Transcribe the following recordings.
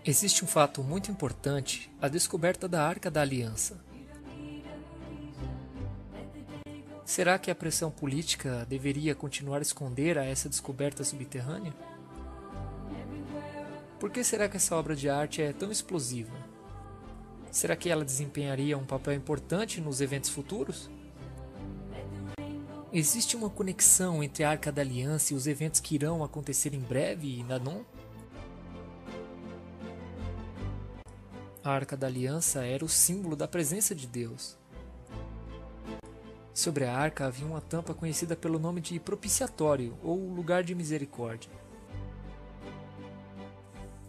Existe um fato muito importante, a descoberta da Arca da Aliança. Será que a pressão política deveria continuar a esconder a essa descoberta subterrânea? Por que será que essa obra de arte é tão explosiva? Será que ela desempenharia um papel importante nos eventos futuros? Existe uma conexão entre a Arca da Aliança e os eventos que irão acontecer em breve, Nanon? A Arca da Aliança era o símbolo da presença de Deus. Sobre a arca havia uma tampa conhecida pelo nome de propiciatório, ou lugar de misericórdia.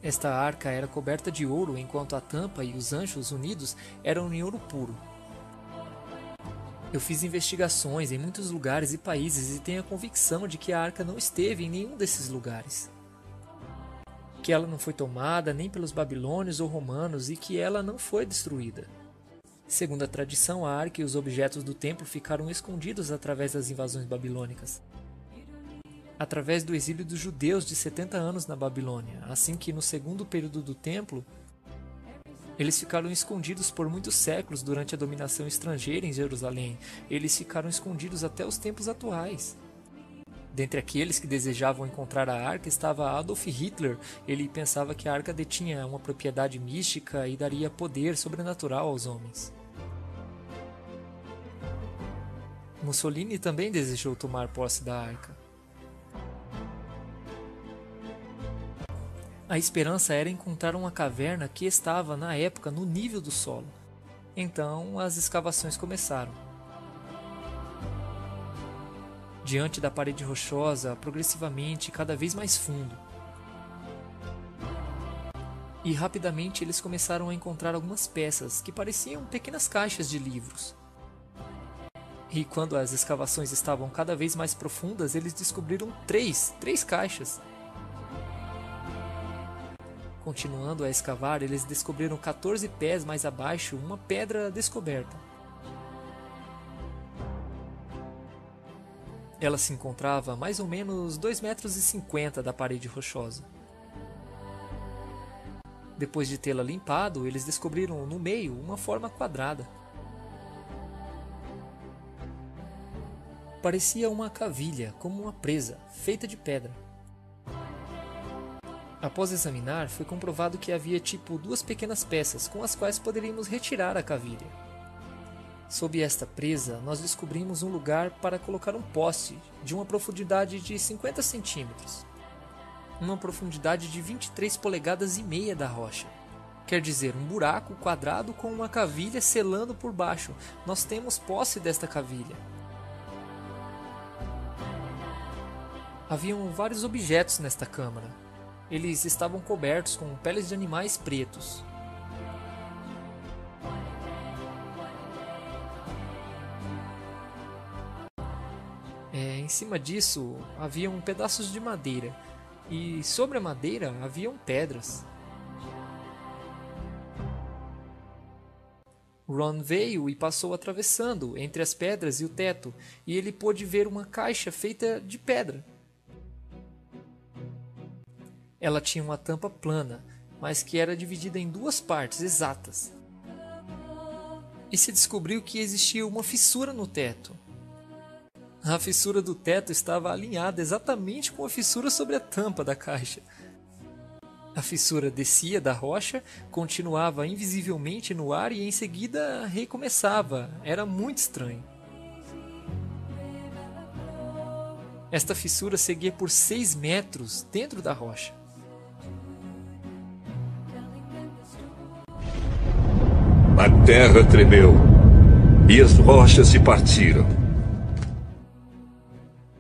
Esta arca era coberta de ouro, enquanto a tampa e os anjos unidos eram em ouro puro. Eu fiz investigações em muitos lugares e países e tenho a convicção de que a arca não esteve em nenhum desses lugares. Que ela não foi tomada nem pelos babilônios ou romanos e que ela não foi destruída. Segundo a tradição, a arca e os objetos do templo ficaram escondidos através das invasões babilônicas. Através do exílio dos judeus de 70 anos na Babilônia, assim que no segundo período do templo, eles ficaram escondidos por muitos séculos durante a dominação estrangeira em Jerusalém. Eles ficaram escondidos até os tempos atuais. Dentre aqueles que desejavam encontrar a arca estava Adolf Hitler. Ele pensava que a arca detinha uma propriedade mística e daria poder sobrenatural aos homens. Mussolini também desejou tomar posse da arca. A esperança era encontrar uma caverna que estava, na época, no nível do solo. Então, as escavações começaram. Diante da parede rochosa, progressivamente cada vez mais fundo. E rapidamente eles começaram a encontrar algumas peças que pareciam pequenas caixas de livros. E quando as escavações estavam cada vez mais profundas, eles descobriram três caixas. Continuando a escavar, eles descobriram 14 pés mais abaixo uma pedra descoberta. Ela se encontrava a mais ou menos 2,50 metros da parede rochosa. Depois de tê-la limpado, eles descobriram no meio uma forma quadrada. Parecia uma cavilha, como uma presa, feita de pedra. Após examinar, foi comprovado que havia tipo 2 pequenas peças com as quais poderíamos retirar a cavilha. Sob esta presa, nós descobrimos um lugar para colocar um poste de uma profundidade de 50 centímetros. Uma profundidade de 23 polegadas e meia da rocha. Quer dizer, um buraco quadrado com uma cavilha selando por baixo. Nós temos posse desta cavilha. Haviam vários objetos nesta câmara. Eles estavam cobertos com peles de animais pretos. Em cima disso, haviam pedaços de madeira, e sobre a madeira haviam pedras. Ron veio e passou atravessando entre as pedras e o teto, e ele pôde ver uma caixa feita de pedra. Ela tinha uma tampa plana, mas que era dividida em 2 partes exatas. E se descobriu que existia uma fissura no teto. A fissura do teto estava alinhada exatamente com a fissura sobre a tampa da caixa. A fissura descia da rocha, continuava invisivelmente no ar e em seguida recomeçava. Era muito estranho. Esta fissura seguia por 6 metros dentro da rocha. A terra tremeu e as rochas se partiram.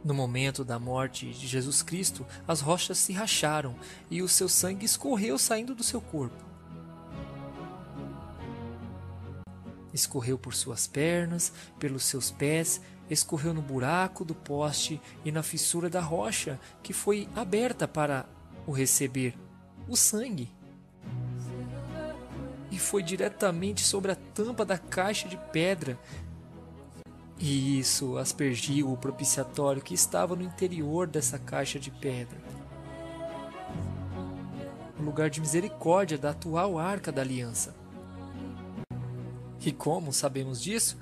No momento da morte de Jesus Cristo, as rochas se racharam e o seu sangue escorreu saindo do seu corpo. Escorreu por suas pernas, pelos seus pés, escorreu no buraco do poste e na fissura da rocha que foi aberta para o receber, o sangue. E foi diretamente sobre a tampa da caixa de pedra. E isso aspergiu o propiciatório que estava no interior dessa caixa de pedra. O lugar de misericórdia da atual Arca da Aliança. E como sabemos disso,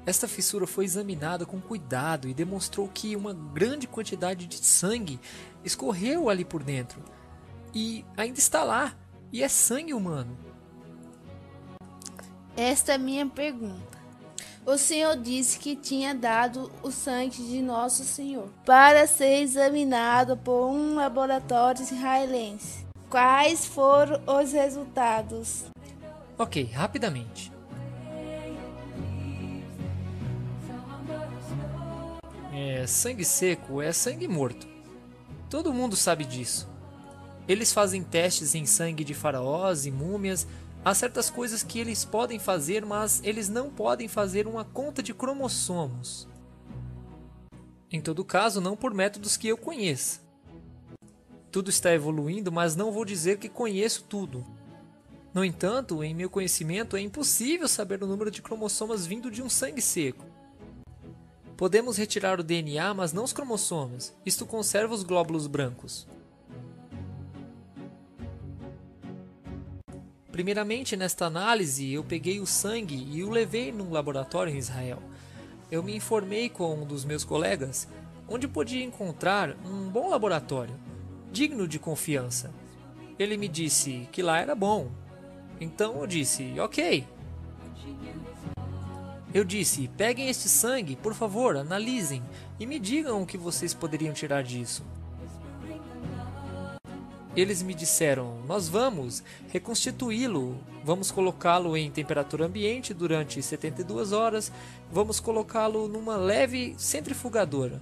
esta fissura foi examinada com cuidado e demonstrou que uma grande quantidade de sangue escorreu ali por dentro. E ainda está lá, e é sangue humano. Esta é minha pergunta. O Senhor disse que tinha dado o sangue de Nosso Senhor para ser examinado por um laboratório israelense. Quais foram os resultados? Ok, rapidamente. Sangue seco é sangue morto. Todo mundo sabe disso. Eles fazem testes em sangue de faraós e múmias. Há certas coisas que eles podem fazer, mas eles não podem fazer uma conta de cromossomos. Em todo caso, não por métodos que eu conheça. Tudo está evoluindo, mas não vou dizer que conheço tudo. No entanto, em meu conhecimento, é impossível saber o número de cromossomas vindo de um sangue seco. Podemos retirar o DNA, mas não os cromossomos. Isto conserva os glóbulos brancos. Primeiramente, nesta análise, eu peguei o sangue e o levei num laboratório em Israel. Eu me informei com um dos meus colegas onde podia encontrar um bom laboratório, digno de confiança. Ele me disse que lá era bom. Então eu disse, ok. Eu disse, peguem este sangue, por favor, analisem e me digam o que vocês poderiam tirar disso. Eles me disseram, nós vamos reconstituí-lo, vamos colocá-lo em temperatura ambiente durante 72 horas, vamos colocá-lo numa leve centrifugadora.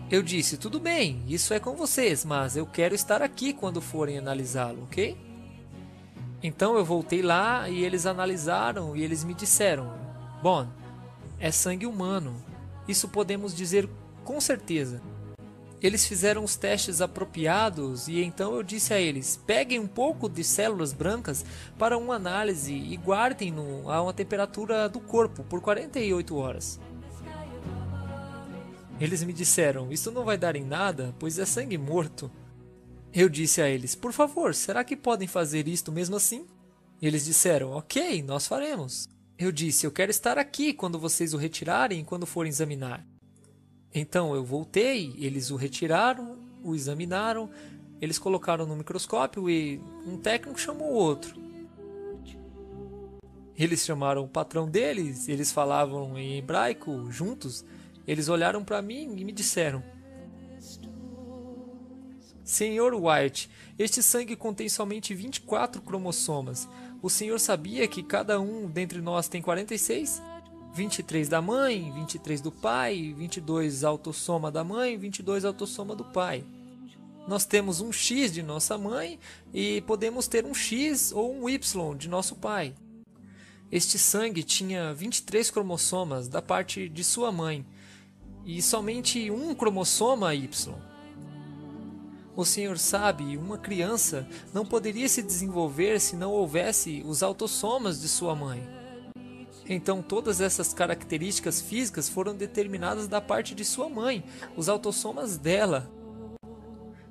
Eu disse, tudo bem, isso é com vocês, mas eu quero estar aqui quando forem analisá-lo, ok? Então eu voltei lá e eles analisaram e eles me disseram, bom, é sangue humano, isso podemos dizer com certeza. Eles fizeram os testes apropriados e então eu disse a eles, peguem um pouco de células brancas para uma análise e guardem-no a uma temperatura do corpo por 48 horas. Eles me disseram, isso não vai dar em nada, pois é sangue morto. Eu disse a eles, por favor, será que podem fazer isto mesmo assim? Eles disseram, ok, nós faremos. Eu disse, eu quero estar aqui quando vocês o retirarem e quando forem examinar. Então eu voltei, eles o retiraram, o examinaram, eles colocaram no microscópio e um técnico chamou o outro. Eles chamaram o patrão deles, eles falavam em hebraico juntos, eles olharam para mim e me disseram, Senhor White, este sangue contém somente 24 cromossomas. O senhor sabia que cada um dentre nós tem 46? 23 da mãe, 23 do pai, 22 autossoma da mãe, 22 autossoma do pai. Nós temos um X de nossa mãe e podemos ter um X ou um Y de nosso pai. Este sangue tinha 23 cromossomas da parte de sua mãe e somente um cromossoma Y. O senhor sabe, uma criança não poderia se desenvolver se não houvesse os autossomas de sua mãe. Então todas essas características físicas foram determinadas da parte de sua mãe, os autossomas dela.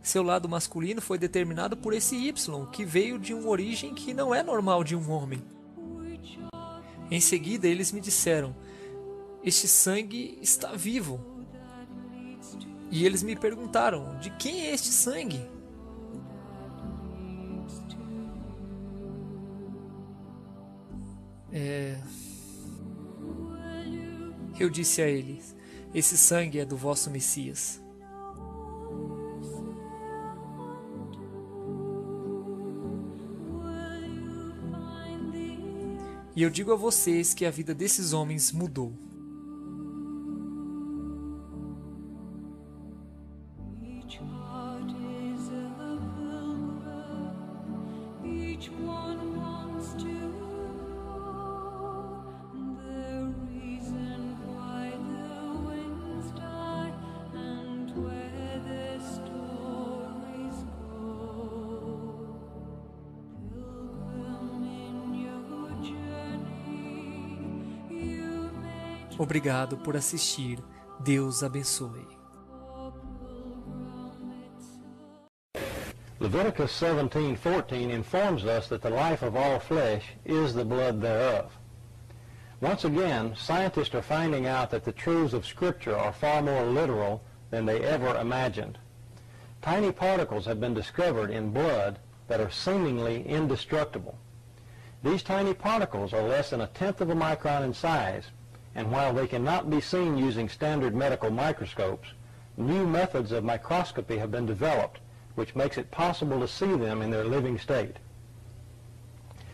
Seu lado masculino foi determinado por esse Y, que veio de uma origem que não é normal de um homem. Em seguida eles me disseram, este sangue está vivo. E eles me perguntaram, de quem é este sangue? Eu disse a eles, esse sangue é do vosso Messias. E eu digo a vocês que a vida desses homens mudou. Obrigado por assistir. Deus abençoe. Leviticus 17:14 informs us that the life of all flesh is the blood thereof. Once again, scientists are finding out that the truths of Scripture are far more literal than they ever imagined. Tiny particles have been discovered in blood that are seemingly indestructible. These tiny particles are less than 1/10 of a micron in size, and while they cannot be seen using standard medical microscopes, new methods of microscopy have been developed which makes it possible to see them in their living state.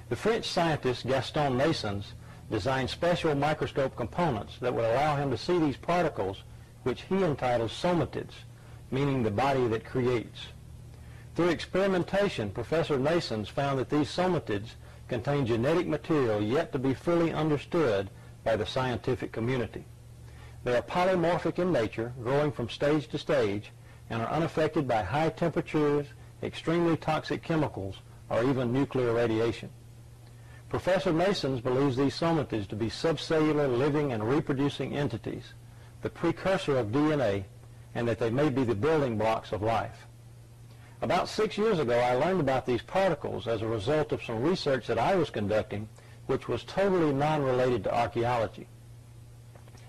The French scientist Gaston Naessens designed special microscope components that would allow him to see these particles, which he entitled somatids, meaning the body that creates. Through experimentation, Professor Naessens found that these somatids contain genetic material yet to be fully understood by the scientific community. They are polymorphic in nature, growing from stage to stage, and are unaffected by high temperatures, extremely toxic chemicals, or even nuclear radiation. Professor Naessens believes these somatids to be subcellular living and reproducing entities, the precursor of DNA, and that they may be the building blocks of life. About 6 years ago, I learned about these particles as a result of some research that I was conducting, which was totally non-related to archaeology.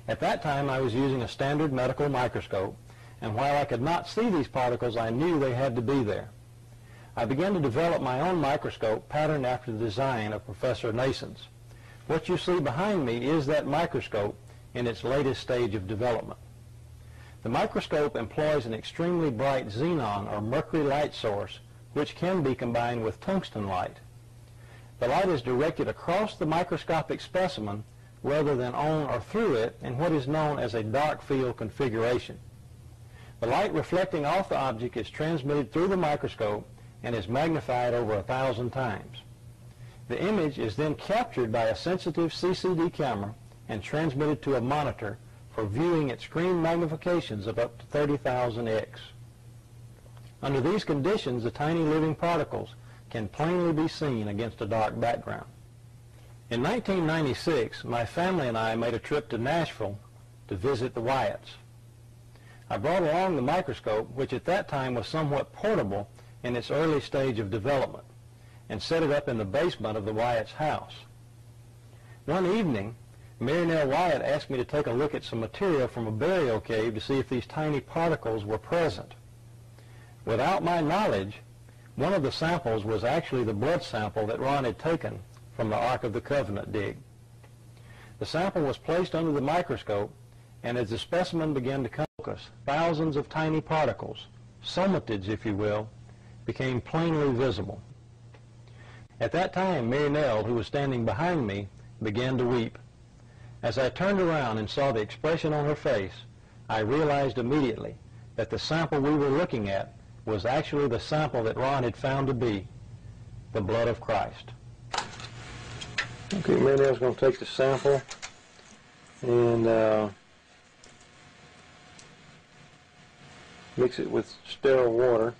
At that time, I was using a standard medical microscope, and while I could not see these particles, I knew they had to be there. I began to develop my own microscope patterned after the design of Professor Naessens. What you see behind me is that microscope in its latest stage of development. The microscope employs an extremely bright xenon or mercury light source, which can be combined with tungsten light. The light is directed across the microscopic specimen rather than on or through it in what is known as a dark field configuration. The light reflecting off the object is transmitted through the microscope and is magnified over 1,000 times. The image is then captured by a sensitive CCD camera and transmitted to a monitor for viewing at screen magnifications of up to 30,000x. Under these conditions, the tiny living particles can plainly be seen against a dark background. In 1996, my family and I made a trip to Nashville to visit the Wyatts. I brought along the microscope, which at that time was somewhat portable in its early stage of development, and set it up in the basement of the Wyatts' house. One evening, Mary Nell Wyatt asked me to take a look at some material from a burial cave to see if these tiny particles were present. Without my knowledge, one of the samples was actually the blood sample that Ron had taken from the Ark of the Covenant dig. The sample was placed under the microscope, and as the specimen began to focus, thousands of tiny particles, somatids if you will, became plainly visible. At that time, Mary Nell, who was standing behind me, began to weep. As I turned around and saw the expression on her face, I realized immediately that the sample we were looking at was actually the sample that Ron had found to be the blood of Christ. Okay, Mary Nell's going to take the sample and mix it with sterile water.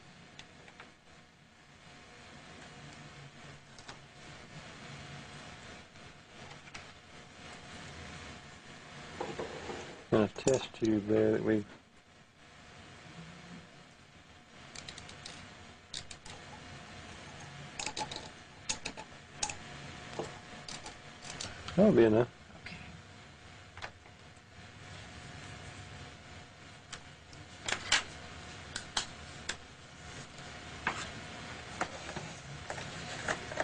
And a test tube there that we that'll be enough. Okay.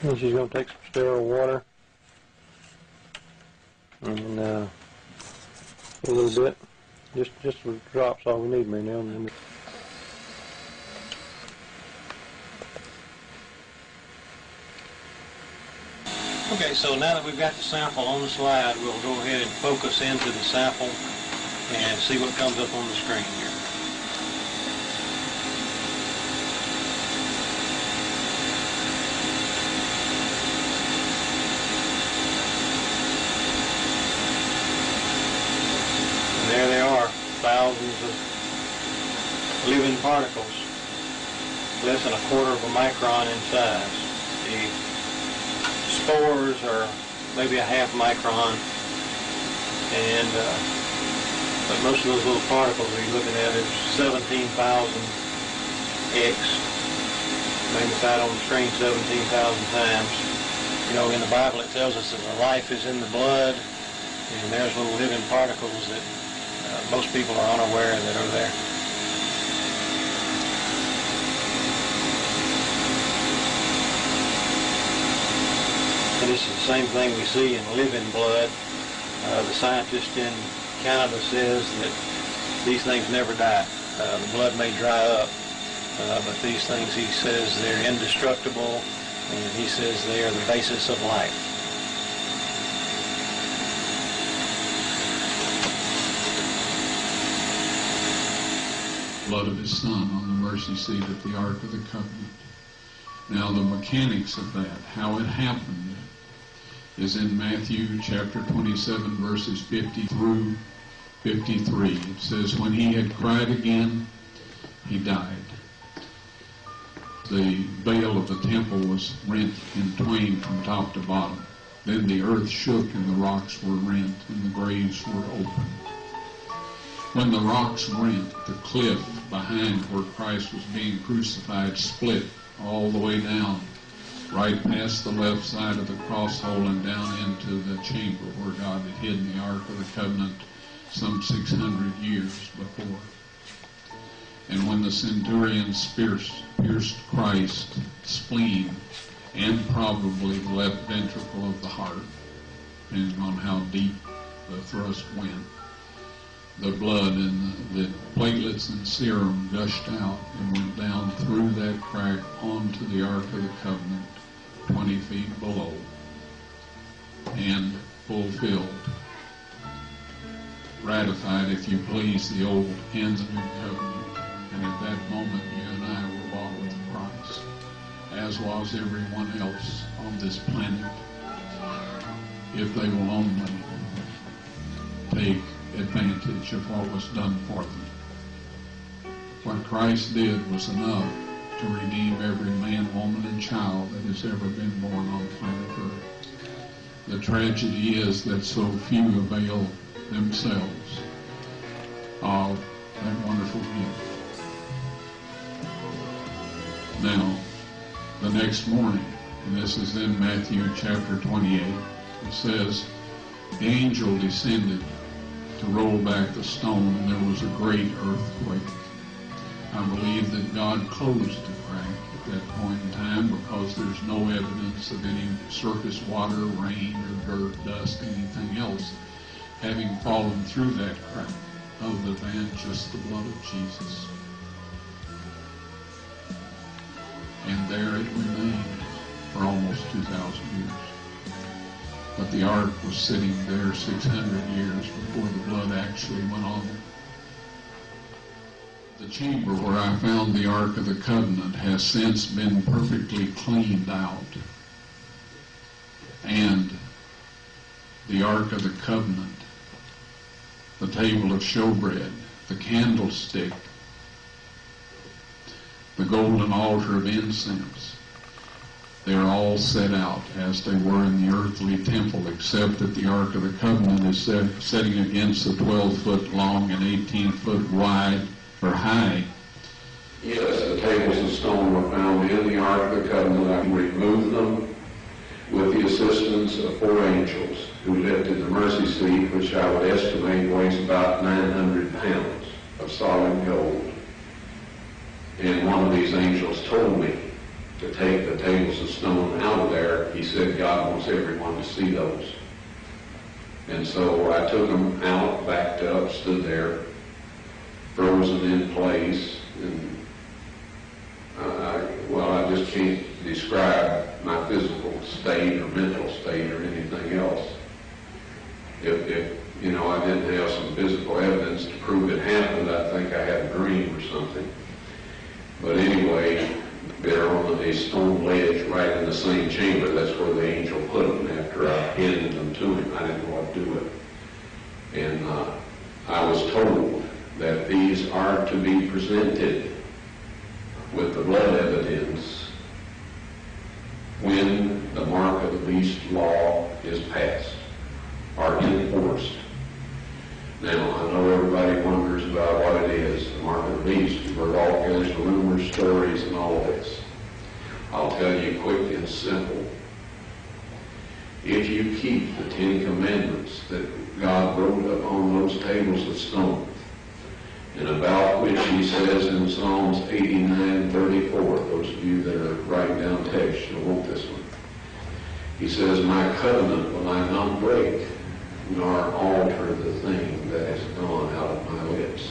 And she's going to take some sterile water and a little bit, just some drops, all we need, Mary Nell. Okay, so now that we've got the sample on the slide, we'll go ahead and focus into the sample and see what comes up on the screen here. And there they are, thousands of living particles, less than 1/4 of a micron in size. The spores are maybe a 1/2 micron, and but most of those little particles that you're looking at is 17,000 x magnified on the screen 17,000 times. You know, in the Bible it tells us that the life is in the blood, and there's little living particles that most people are unaware that are there. And this is the same thing we see in living blood. The scientist in Canada says that these things never die. The blood may dry up, but these things, he says, they're indestructible, and he says they are the basis of life. Blood of his son on the mercy seat at the Ark of the Covenant. Now the mechanics of that, how it happened, is in Matthew chapter 27, verses 50 through 53. It says, when he had cried again, he died. The veil of the temple was rent in twain from top to bottom. Then the earth shook and the rocks were rent and the graves were opened. When the rocks rent, the cliff behind where Christ was being crucified split all the way down, right past the left side of the cross hole and down into the chamber where God had hidden the Ark of the Covenant some 600 years before. And when the centurions pierced Christ's spleen and probably the left ventricle of the heart, depending on how deep the thrust went, the blood and the platelets and serum gushed out and went down through that crack onto the Ark of the Covenant, 20 feet below, and fulfilled, ratified, if you please, the old and the new covenant. And at that moment, you and I were bought with a price, as was everyone else on this planet, if they will only take advantage of what was done for them. What Christ did was enough to redeem every man, woman, and child that has ever been born on planet Earth. The tragedy is that so few avail themselves of that wonderful gift. Now, the next morning, and this is in Matthew chapter 28, it says, the angel descended to roll back the stone, and there was a great earthquake. I believe that God closed the crack at that point in time because there's no evidence of any surface water, rain, or dirt, dust, anything else having fallen through that crack other than just the blood of Jesus. And there it remained for almost 2,000 years. But the ark was sitting there 600 years before the blood actually went on it. The chamber where I found the Ark of the Covenant has since been perfectly cleaned out. And the Ark of the Covenant, the table of showbread, the candlestick, the golden altar of incense, they are all set out as they were in the earthly temple, except that the Ark of the Covenant is setting against the 12-foot long and 18-foot wide or high. Yes, the tables of stone were found in the Ark of the Covenant. I removed them with the assistance of 4 angels who lifted the mercy seat, which I would estimate weighs about 900 pounds of solid gold. And one of these angels told me to take the tables of stone out of there. He said God wants everyone to see those. And so I took them out, backed up, stood there, frozen in place, and I just can't describe my physical state or mental state or anything else. If I didn't have some physical evidence to prove it happened, I think I had a dream or something. But anyway, they're on a stone ledge right in the same chamber. That's where the angel put them after I handed them to him. I didn't know what to do with them. And I was told that these are to be presented with the blood evidence when the mark of the beast law is passed or enforced. Now, I know everybody wonders about what it is, the mark of the beast. You've heard all kinds of rumors, stories, and all this. I'll tell you quick and simple. If you keep the 10 Commandments that God wrote up on those tables of stone, and about which he says in Psalms 89:34, those of you that are writing down text, you'll want this one. He says, my covenant will I not break, nor alter the thing that has gone out of my lips.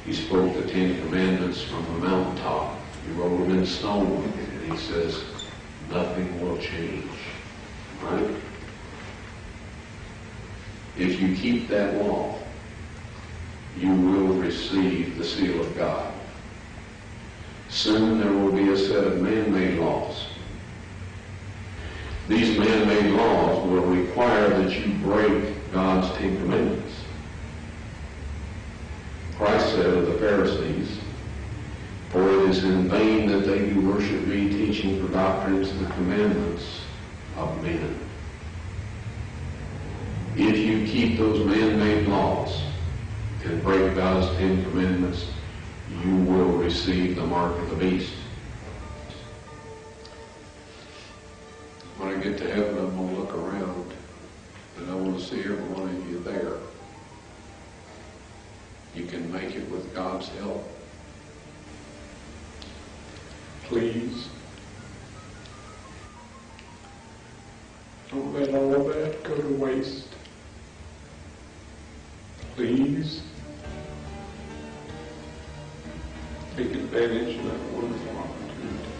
He spoke the 10 Commandments from the mountaintop. He wrote them in stone, and he says, nothing will change. Right? If you keep that law, you will receive the seal of God. Soon there will be a set of man-made laws. These man-made laws will require that you break God's 10 Commandments. Christ said of the Pharisees, for it is in vain that they do worship me, teaching for doctrines the commandments of men. If you keep those man-made laws and break God's 10 Commandments, you will receive the mark of the beast. When I get to heaven, I'm going to look around, and I want to see every one of you there. You can make it with God's help. Please, don't let all of that go to waste. Please, take advantage of that wonderful opportunity.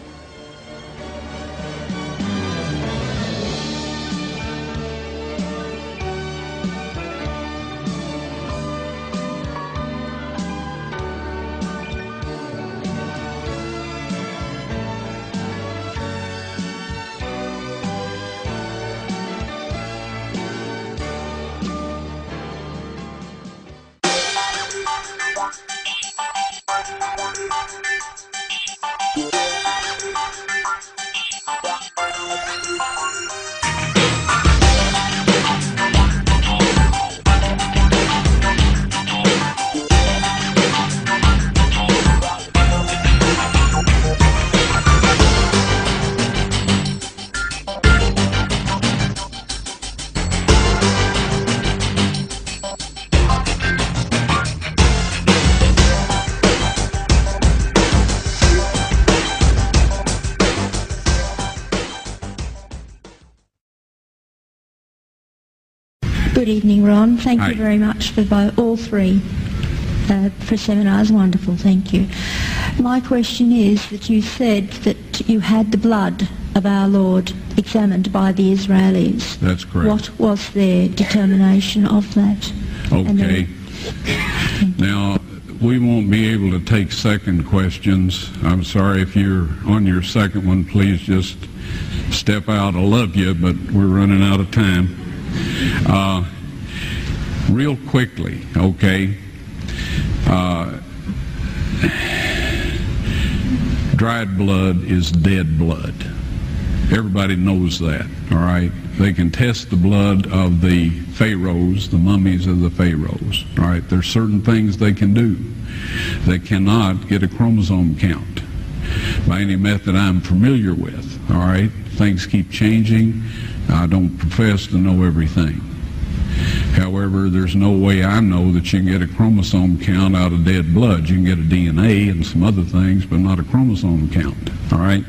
Good evening, Ron. Thank you very much for all three for seminars. Wonderful, thank you. My question is that you said that you had the blood of our Lord examined by the Israelis. That's correct. What was their determination of that? Okay. Now, we won't be able to take second questions. I'm sorry if you're on your second one, please just step out. I love you, but we're running out of time. Real quickly, okay, dried blood is dead blood. Everybody knows that, all right? They can test the blood of the pharaohs, the mummies of the pharaohs, all right? There's certain things they can do. They cannot get a chromosome count by any method I'm familiar with, all right? Things keep changing. I don't profess to know everything. However, there's no way I know that you can get a chromosome count out of dead blood. You can get a DNA and some other things, but not a chromosome count, all right?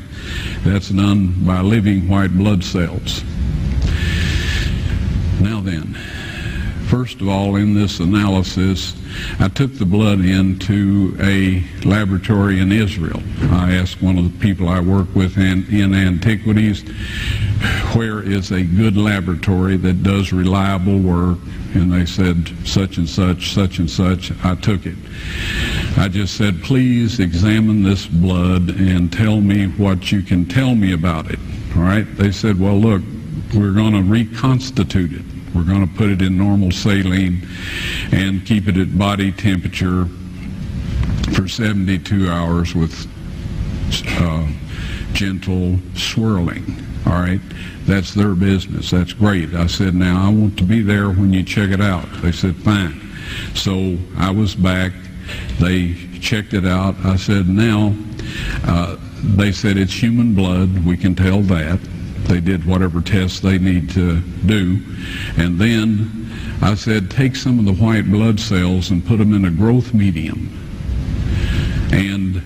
That's done by living white blood cells. Now then, first of all, in this analysis, I took the blood into a laboratory in Israel. I asked one of the people I work with in antiquities, where is a good laboratory that does reliable work? And they said, such and such, such and such. I took it. I just said, please examine this blood and tell me what you can tell me about it. All right? They said, well, look, we're going to reconstitute it. We're going to put it in normal saline and keep it at body temperature for 72 hours with gentle swirling. All right, that's their business. That's great. I said, now I want to be there when you check it out. They said, fine. So I was back. They checked it out. I said, now they said it's human blood. We can tell that. They did whatever tests they need to do. And then I said, take some of the white blood cells and put them in a growth medium and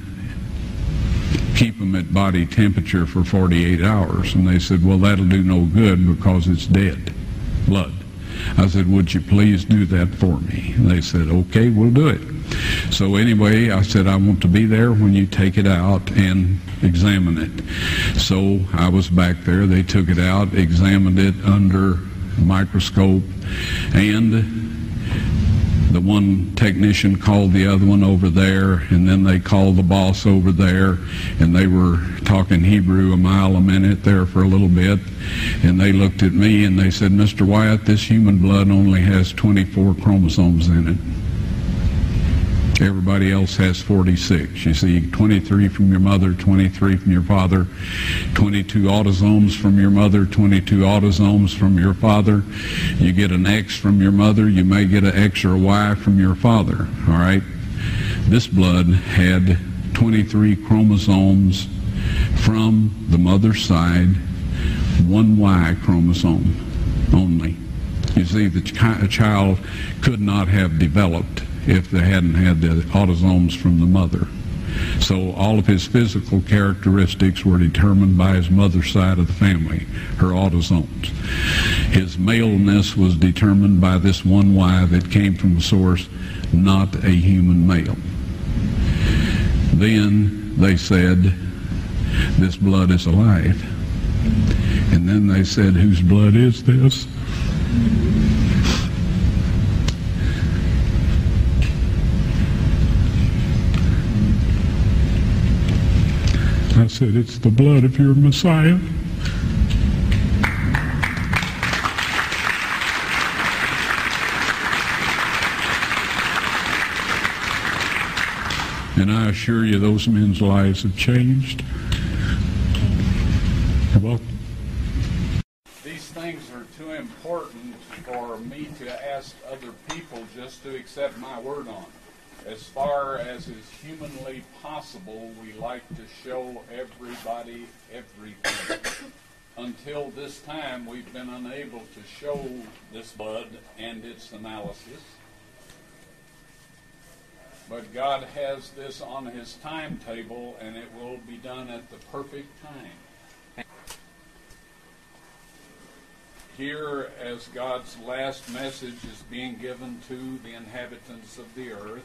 keep them at body temperature for 48 hours. And they said, well, that'll do no good because it's dead blood. I said, would you please do that for me? And they said, okay, we'll do it. So anyway, I said, I want to be there when you take it out and examine it. So I was back there. They took it out, examined it under a microscope, and the one technician called the other one over there, and then they called the boss over there, and they were talking Hebrew a mile a minute there for a little bit, and they looked at me and they said, Mr. Wyatt, this human blood only has 24 chromosomes in it. Everybody else has 46. You see, 23 from your mother, 23 from your father, 22 autosomes from your mother, 22 autosomes from your father. You get an X from your mother, you may get an X or a Y from your father, all right? This blood had 23 chromosomes from the mother's side, one Y chromosome only. You see, the child could not have developed if they hadn't had the autosomes from the mother. So all of his physical characteristics were determined by his mother's side of the family, her autosomes. His maleness was determined by this one Y that came from a source, not a human male. Then they said, this blood is alive. And then they said, whose blood is this? I said, it's the blood of your Messiah. And I assure you, those men's lives have changed. You're welcome. These things are too important for me to ask other people just to accept my word on. As far as is humanly possible, we like to show everybody everything. Until this time, we've been unable to show this blood and its analysis. But God has this on His timetable, and it will be done at the perfect time. Here, as God's last message is being given to the inhabitants of the earth,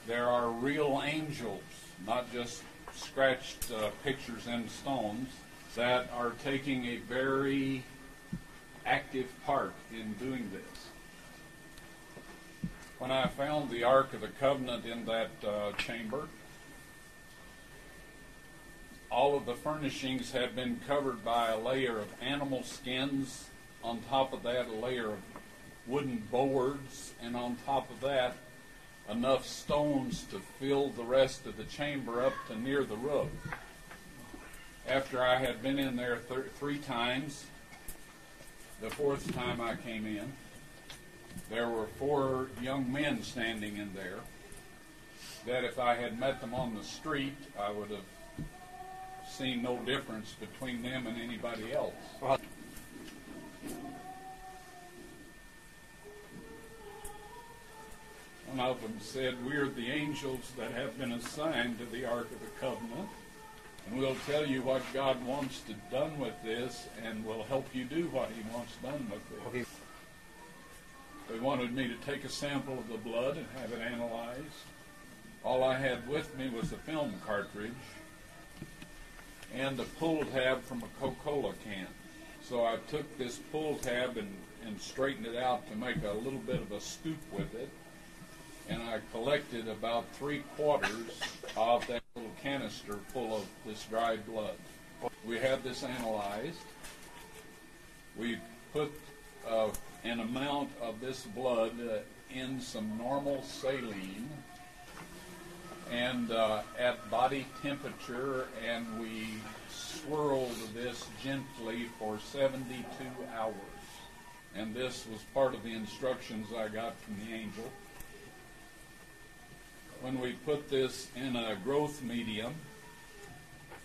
there are real angels, not just scratched pictures in stones, that are taking a very active part in doing this. When I found the Ark of the Covenant in that chamber, all of the furnishings had been covered by a layer of animal skins, on top of that a layer of wooden boards, and on top of that enough stones to fill the rest of the chamber up to near the roof. After I had been in there 3 times, the 4th time I came in, there were 4 young men standing in there that if I had met them on the street, I would have seen no difference between them and anybody else. One of them said, we're the angels that have been assigned to the Ark of the Covenant, and we'll tell you what God wants to done with this, and we'll help you do what He wants done with this. They wanted me to take a sample of the blood and have it analyzed. All I had with me was a film cartridge and a pull tab from a Coca-Cola can. So I took this pull tab and straightened it out to make a little bit of a scoop with it. And I collected about 3/4 of that little canister full of this dried blood. We had this analyzed. We put an amount of this blood in some normal saline and at body temperature, and we swirled this gently for 72 hours. And this was part of the instructions I got from the angel. When we put this in a growth medium,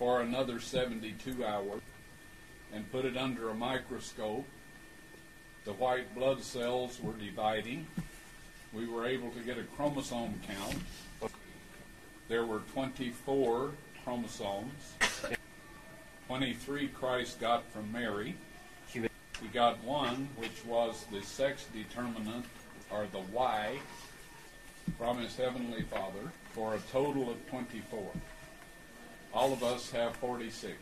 for another 72 hours and put it under a microscope. The white blood cells were dividing. We were able to get a chromosome count. There were 24 chromosomes. 23 Christ got from Mary. He got one, which was the sex determinant, or the Y, from his heavenly Father, for a total of 24. All of us have 46.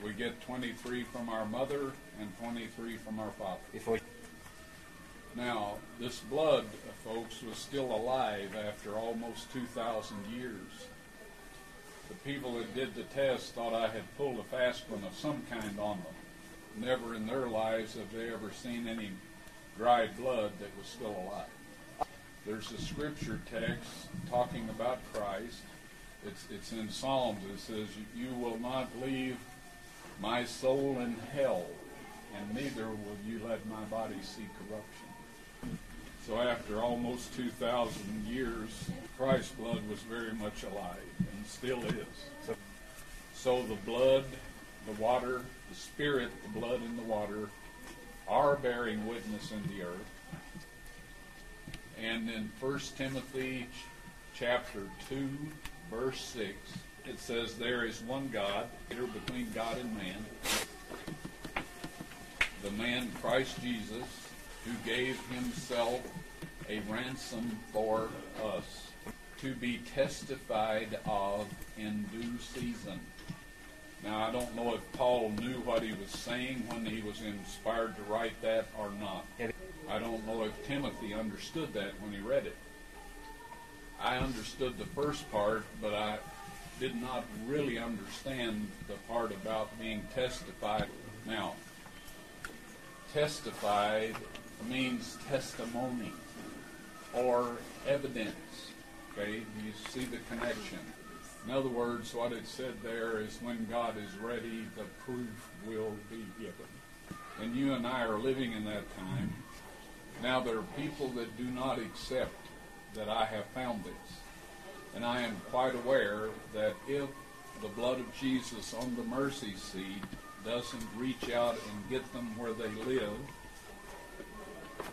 We get 23 from our mother and 23 from our father. Now, this blood, folks, was still alive after almost 2,000 years. The people that did the test thought I had pulled a fast one of some kind on them. Never in their lives have they ever seen any dried blood that was still alive. There's a scripture text talking about Christ. It's in Psalms. It says, "You will not leave my soul in hell, and neither will you let my body see corruption." So after almost 2,000 years, Christ's blood was very much alive, and still is. So the blood, the water, the Spirit, the blood, and the water are bearing witness in the earth. And in 1 Timothy chapter 2, verse 6, it says, "There is one God, between God and man, the man Christ Jesus, who gave himself a ransom for us, to be testified of in due season." Now, I don't know if Paul knew what he was saying when he was inspired to write that or not. I don't know if Timothy understood that when he read it. I understood the first part, but I did not really understand the part about being testified. Now, testified means testimony or evidence. Okay, you see the connection. In other words, what it said there is when God is ready, the proof will be given. And you and I are living in that time. Now, there are people that do not accept that I have found this. And I am quite aware that if the blood of Jesus on the mercy seat doesn't reach out and get them where they live,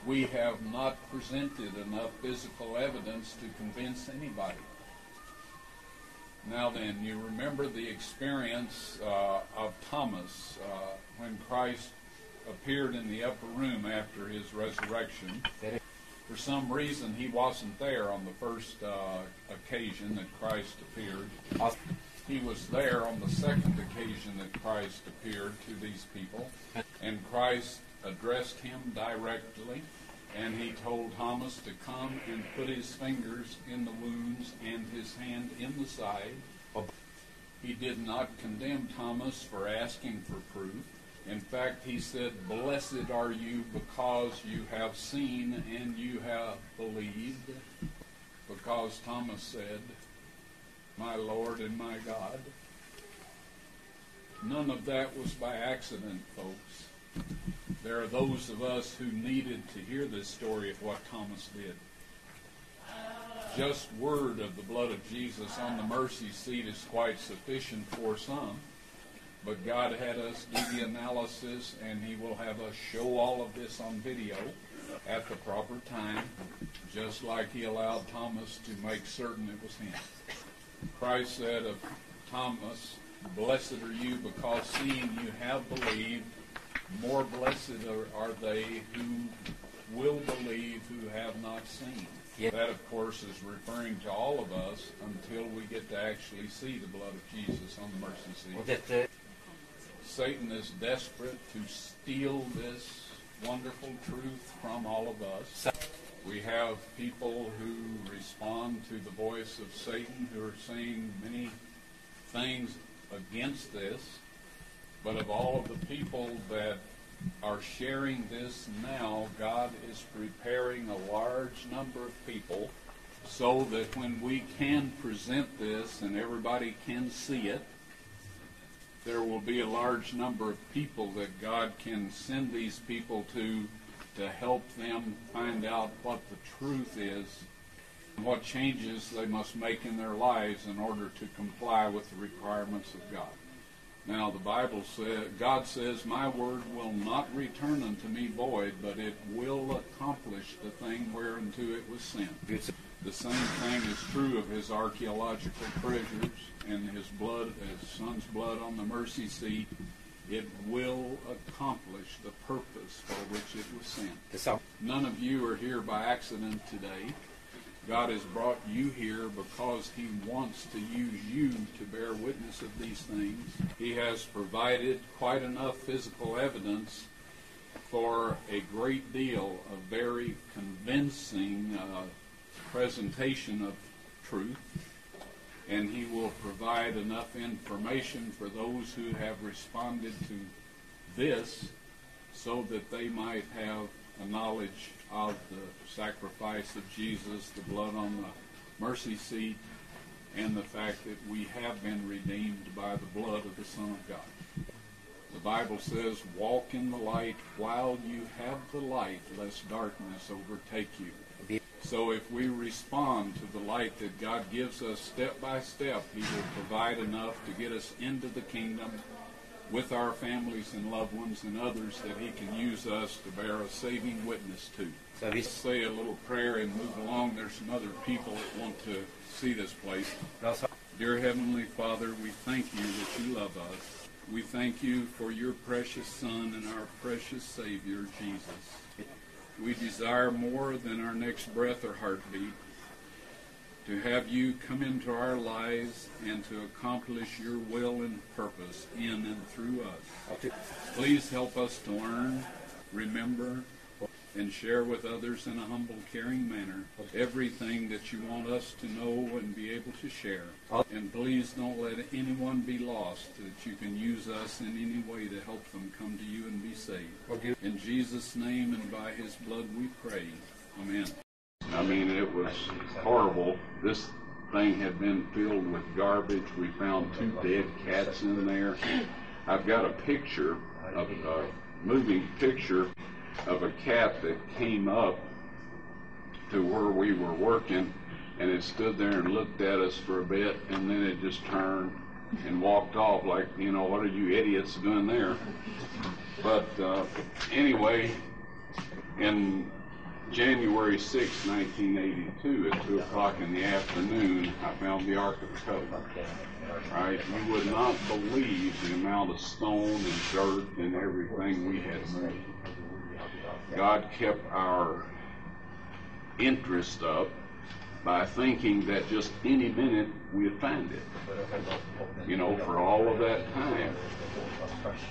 we have not presented enough physical evidence to convince anybody. Now then, you remember the experience of Thomas when Christ appeared in the upper room after his resurrection. For some reason, he wasn't there on the first occasion that Christ appeared. He was there on the second occasion that Christ appeared to these people. And Christ addressed him directly, and he told Thomas to come and put his fingers in the wounds and his hand in the side. He did not condemn Thomas for asking for proof. In fact, he said, "Blessed are you because you have seen and you have believed." Because Thomas said, "My Lord and my God." None of that was by accident, folks. There are those of us who needed to hear this story of what Thomas did. Just word of the blood of Jesus on the mercy seat is quite sufficient for some. But God had us do the analysis, and he will have us show all of this on video at the proper time, just like he allowed Thomas to make certain it was him. Christ said of Thomas, "Blessed are you because seeing you have believed. More blessed are they who will believe who have not seen." Yep. That, of course, is referring to all of us until we get to actually see the blood of Jesus on the mercy seat. Satan is desperate to steal this wonderful truth from all of us. We have people who respond to the voice of Satan who are saying many things against this. But of all of the people that are sharing this now, God is preparing a large number of people so that when we can present this and everybody can see it, there will be a large number of people that God can send these people to help them find out what the truth is and what changes they must make in their lives in order to comply with the requirements of God. Now the Bible says, God says, my word will not return unto me void, but it will accomplish the thing whereunto it was sent. The same thing is true of his archaeological treasures and his blood, his son's blood on the mercy seat. It will accomplish the purpose for which it was sent. None of you are here by accident today. God has brought you here because he wants to use you to bear witness of these things. He has provided quite enough physical evidence for a great deal of very convincing presentation of truth, and he will provide enough information for those who have responded to this so that they might have a knowledge of the sacrifice of Jesus, the blood on the mercy seat, and the fact that we have been redeemed by the blood of the Son of God. The Bible says, walk in the light while you have the light, lest darkness overtake you. So if we respond to the light that God gives us step by step, he will provide enough to get us into the kingdom with our families and loved ones and others that he can use us to bear a saving witness to. So let's say a little prayer and move along. There's some other people that want to see this place. Dear Heavenly Father, we thank you that you love us. We thank you for your precious Son and our precious Savior, Jesus. We desire more than our next breath or heartbeat to have you come into our lives and to accomplish your will and purpose in and through us. Please help us to learn, remember, and share with others in a humble, caring manner everything that you want us to know and be able to share. And please don't let anyone be lost, that you can use us in any way to help them come to you and be saved. In Jesus' name and by his blood we pray. Amen. I mean, it was horrible. This thing had been filled with garbage. We found 2 dead cats in there. I've got a picture, a moving picture of a cat that came up to where we were working, and it stood there and looked at us for a bit, and then it just turned and walked off like, you know, what are you idiots doing there? But anyway, in January 6, 1982, at 2 o'clock in the afternoon, I found the Ark of the Covenant. Right? You would not believe the amount of stone and dirt and everything we had moved. God kept our interest up by thinking that just any minute we'd find it. You know, for all of that time.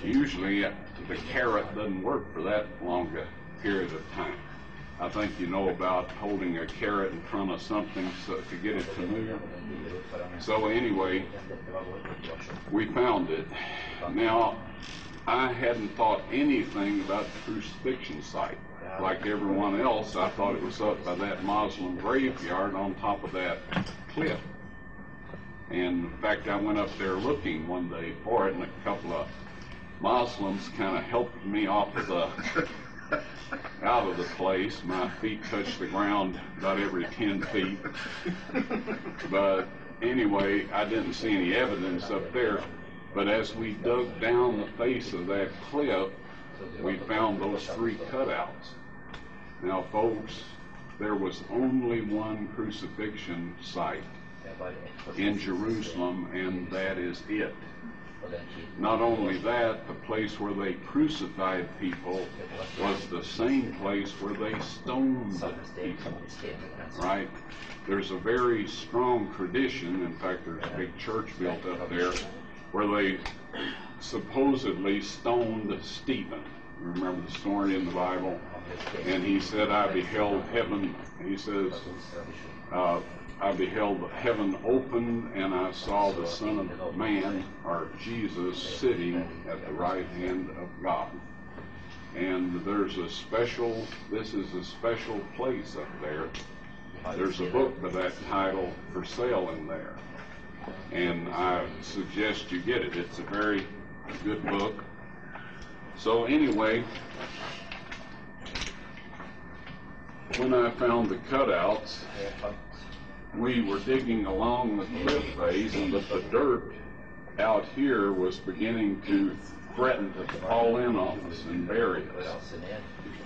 Usually the carrot doesn't work for that long a period of time. I think you know about holding a carrot in front of something so to get it to move. So anyway, we found it. Now, I hadn't thought anything about the crucifixion site. Like everyone else, I thought it was up by that Muslim graveyard on top of that cliff. And in fact, I went up there looking one day for it, and a couple of Muslims kind of helped me off of the out of the place. My feet touched the ground about every 10 feet. But anyway, I didn't see any evidence up there. But as we dug down the face of that cliff, we found those 3 cutouts. Now, folks, there was only one crucifixion site in Jerusalem, and that is it. Not only that, the place where they crucified people was the same place where they stoned people, right? There's a very strong tradition, in fact, there's a big church built up there, where they supposedly stoned Stephen. You remember the story in the Bible? And he said, I beheld heaven, he says, I beheld heaven open, and I saw the Son of Man, or Jesus, sitting at the right hand of God. And there's a special, this is a special place up there. There's a book by that title for sale in there. And I suggest you get it. It's a very good book. So anyway, when I found the cutouts, we were digging along the cliff face, but the dirt out here was beginning to threaten to fall in on us and bury us.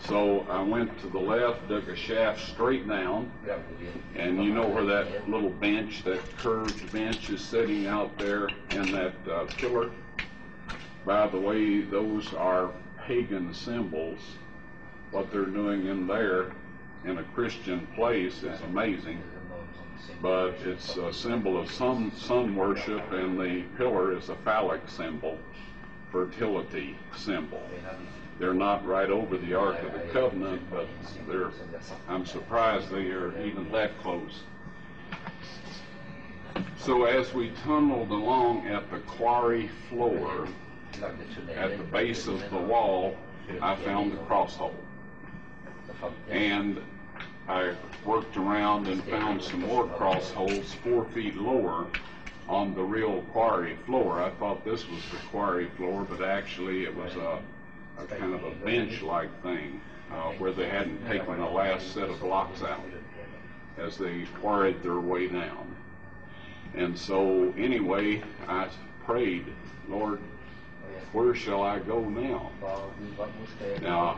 So I went to the left, dug a shaft straight down, and you know where that little bench, that curved bench is sitting out there in that pillar? By the way, those are pagan symbols. What they're doing in there in a Christian place is amazing. But it's a symbol of sun worship, and the pillar is a phallic symbol, fertility symbol. They're not right over the Ark of the Covenant, but I'm surprised they are even that close. So as we tunneled along at the quarry floor, at the base of the wall, I found the cross hole. And I worked around and found some more cross holes 4 feet lower on the real quarry floor. I thought this was the quarry floor, but actually it was a kind of a bench-like thing where they hadn't taken the last set of blocks out as they quarried their way down. And so anyway, I prayed, Lord, where shall I go now? Now,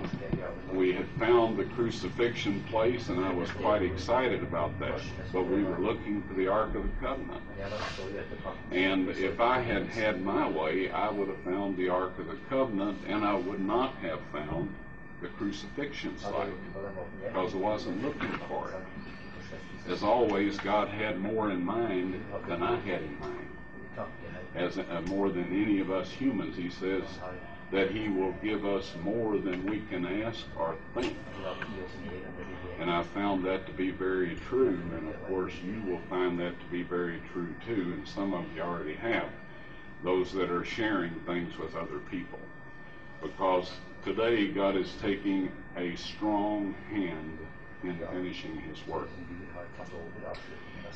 we had found the crucifixion place, and I was quite excited about that. But we were looking for the Ark of the Covenant. And if I had had my way, I would have found the Ark of the Covenant, and I would not have found the crucifixion site, because I wasn't looking for it. As always, God had more in mind than I had in mind. As more than any of us humans, he says that he will give us more than we can ask or think. And I found that to be very true, and of course you will find that to be very true too, and some of you already have, those that are sharing things with other people. Because today God is taking a strong hand in finishing his work.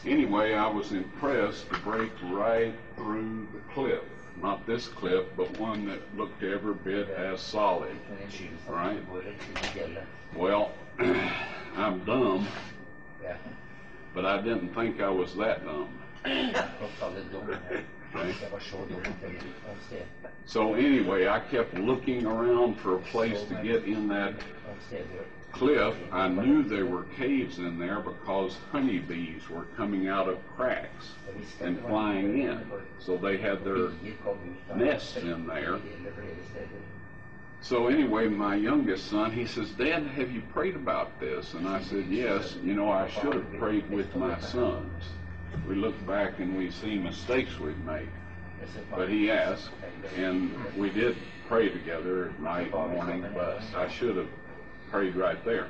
Anyway, I was impressed to break right through the cliff. Not this cliff, but one that looked every bit as solid. Right? Well, I'm dumb, but I didn't think I was that dumb. Okay. So anyway, I kept looking around for a place to get in that cliff. I knew there were caves in there because honeybees were coming out of cracks and flying in. So they had their nests in there. So anyway, my youngest son, he says, Dad, have you prayed about this? And I said, yes. You know, I should have prayed with my sons. We look back and we see mistakes we've made. But he asked, and we did pray together at night and morning, but I should have prayed right there.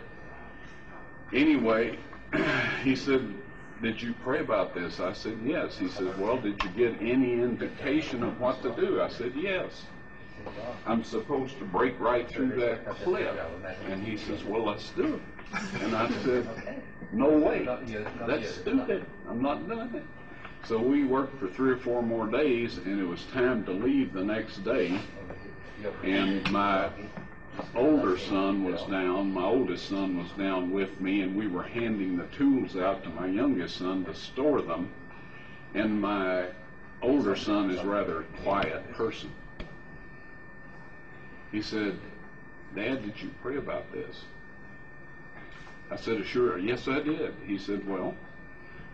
Anyway, he said, did you pray about this? I said, yes. He said, well, did you get any indication of what to do? I said, yes. I'm supposed to break right through that cliff. And he says, well, let's do it. And I said, no way. That's stupid. I'm not doing it. So we worked for 3 or 4 more days, and it was time to leave the next day. And my oldest son was down with me, and we were handing the tools out to my youngest son to store them. And my older son is rather a quiet person. He said, Dad, did you pray about this? I said, sure, yes I did. He said, well,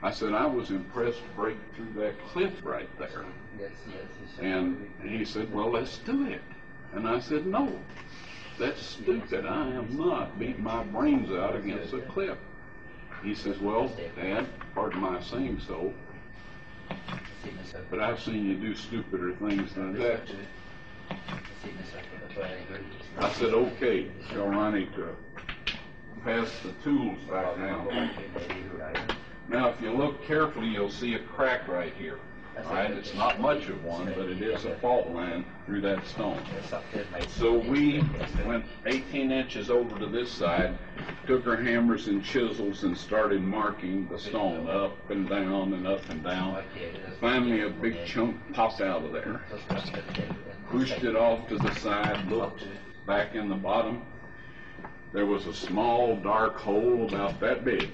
I said, I was impressed to break through that cliff right there. And he said, well, let's do it. And I said, no, that's stupid. I am not beating my brains out against a cliff. He says, well, Dad, pardon my saying so, but I've seen you do stupider things than that. I said, okay, tell Ronnie to pass the tools back down. Now, if you look carefully, you'll see a crack right here. Right? It's not much of one, but it is a fault line through that stone. So we went 18 inches over to this side, took our hammers and chisels and started marking the stone up and down and up and down. Finally, a big chunk popped out of there. Pushed it off to the side, looked back in the bottom. There was a small, dark hole about that big.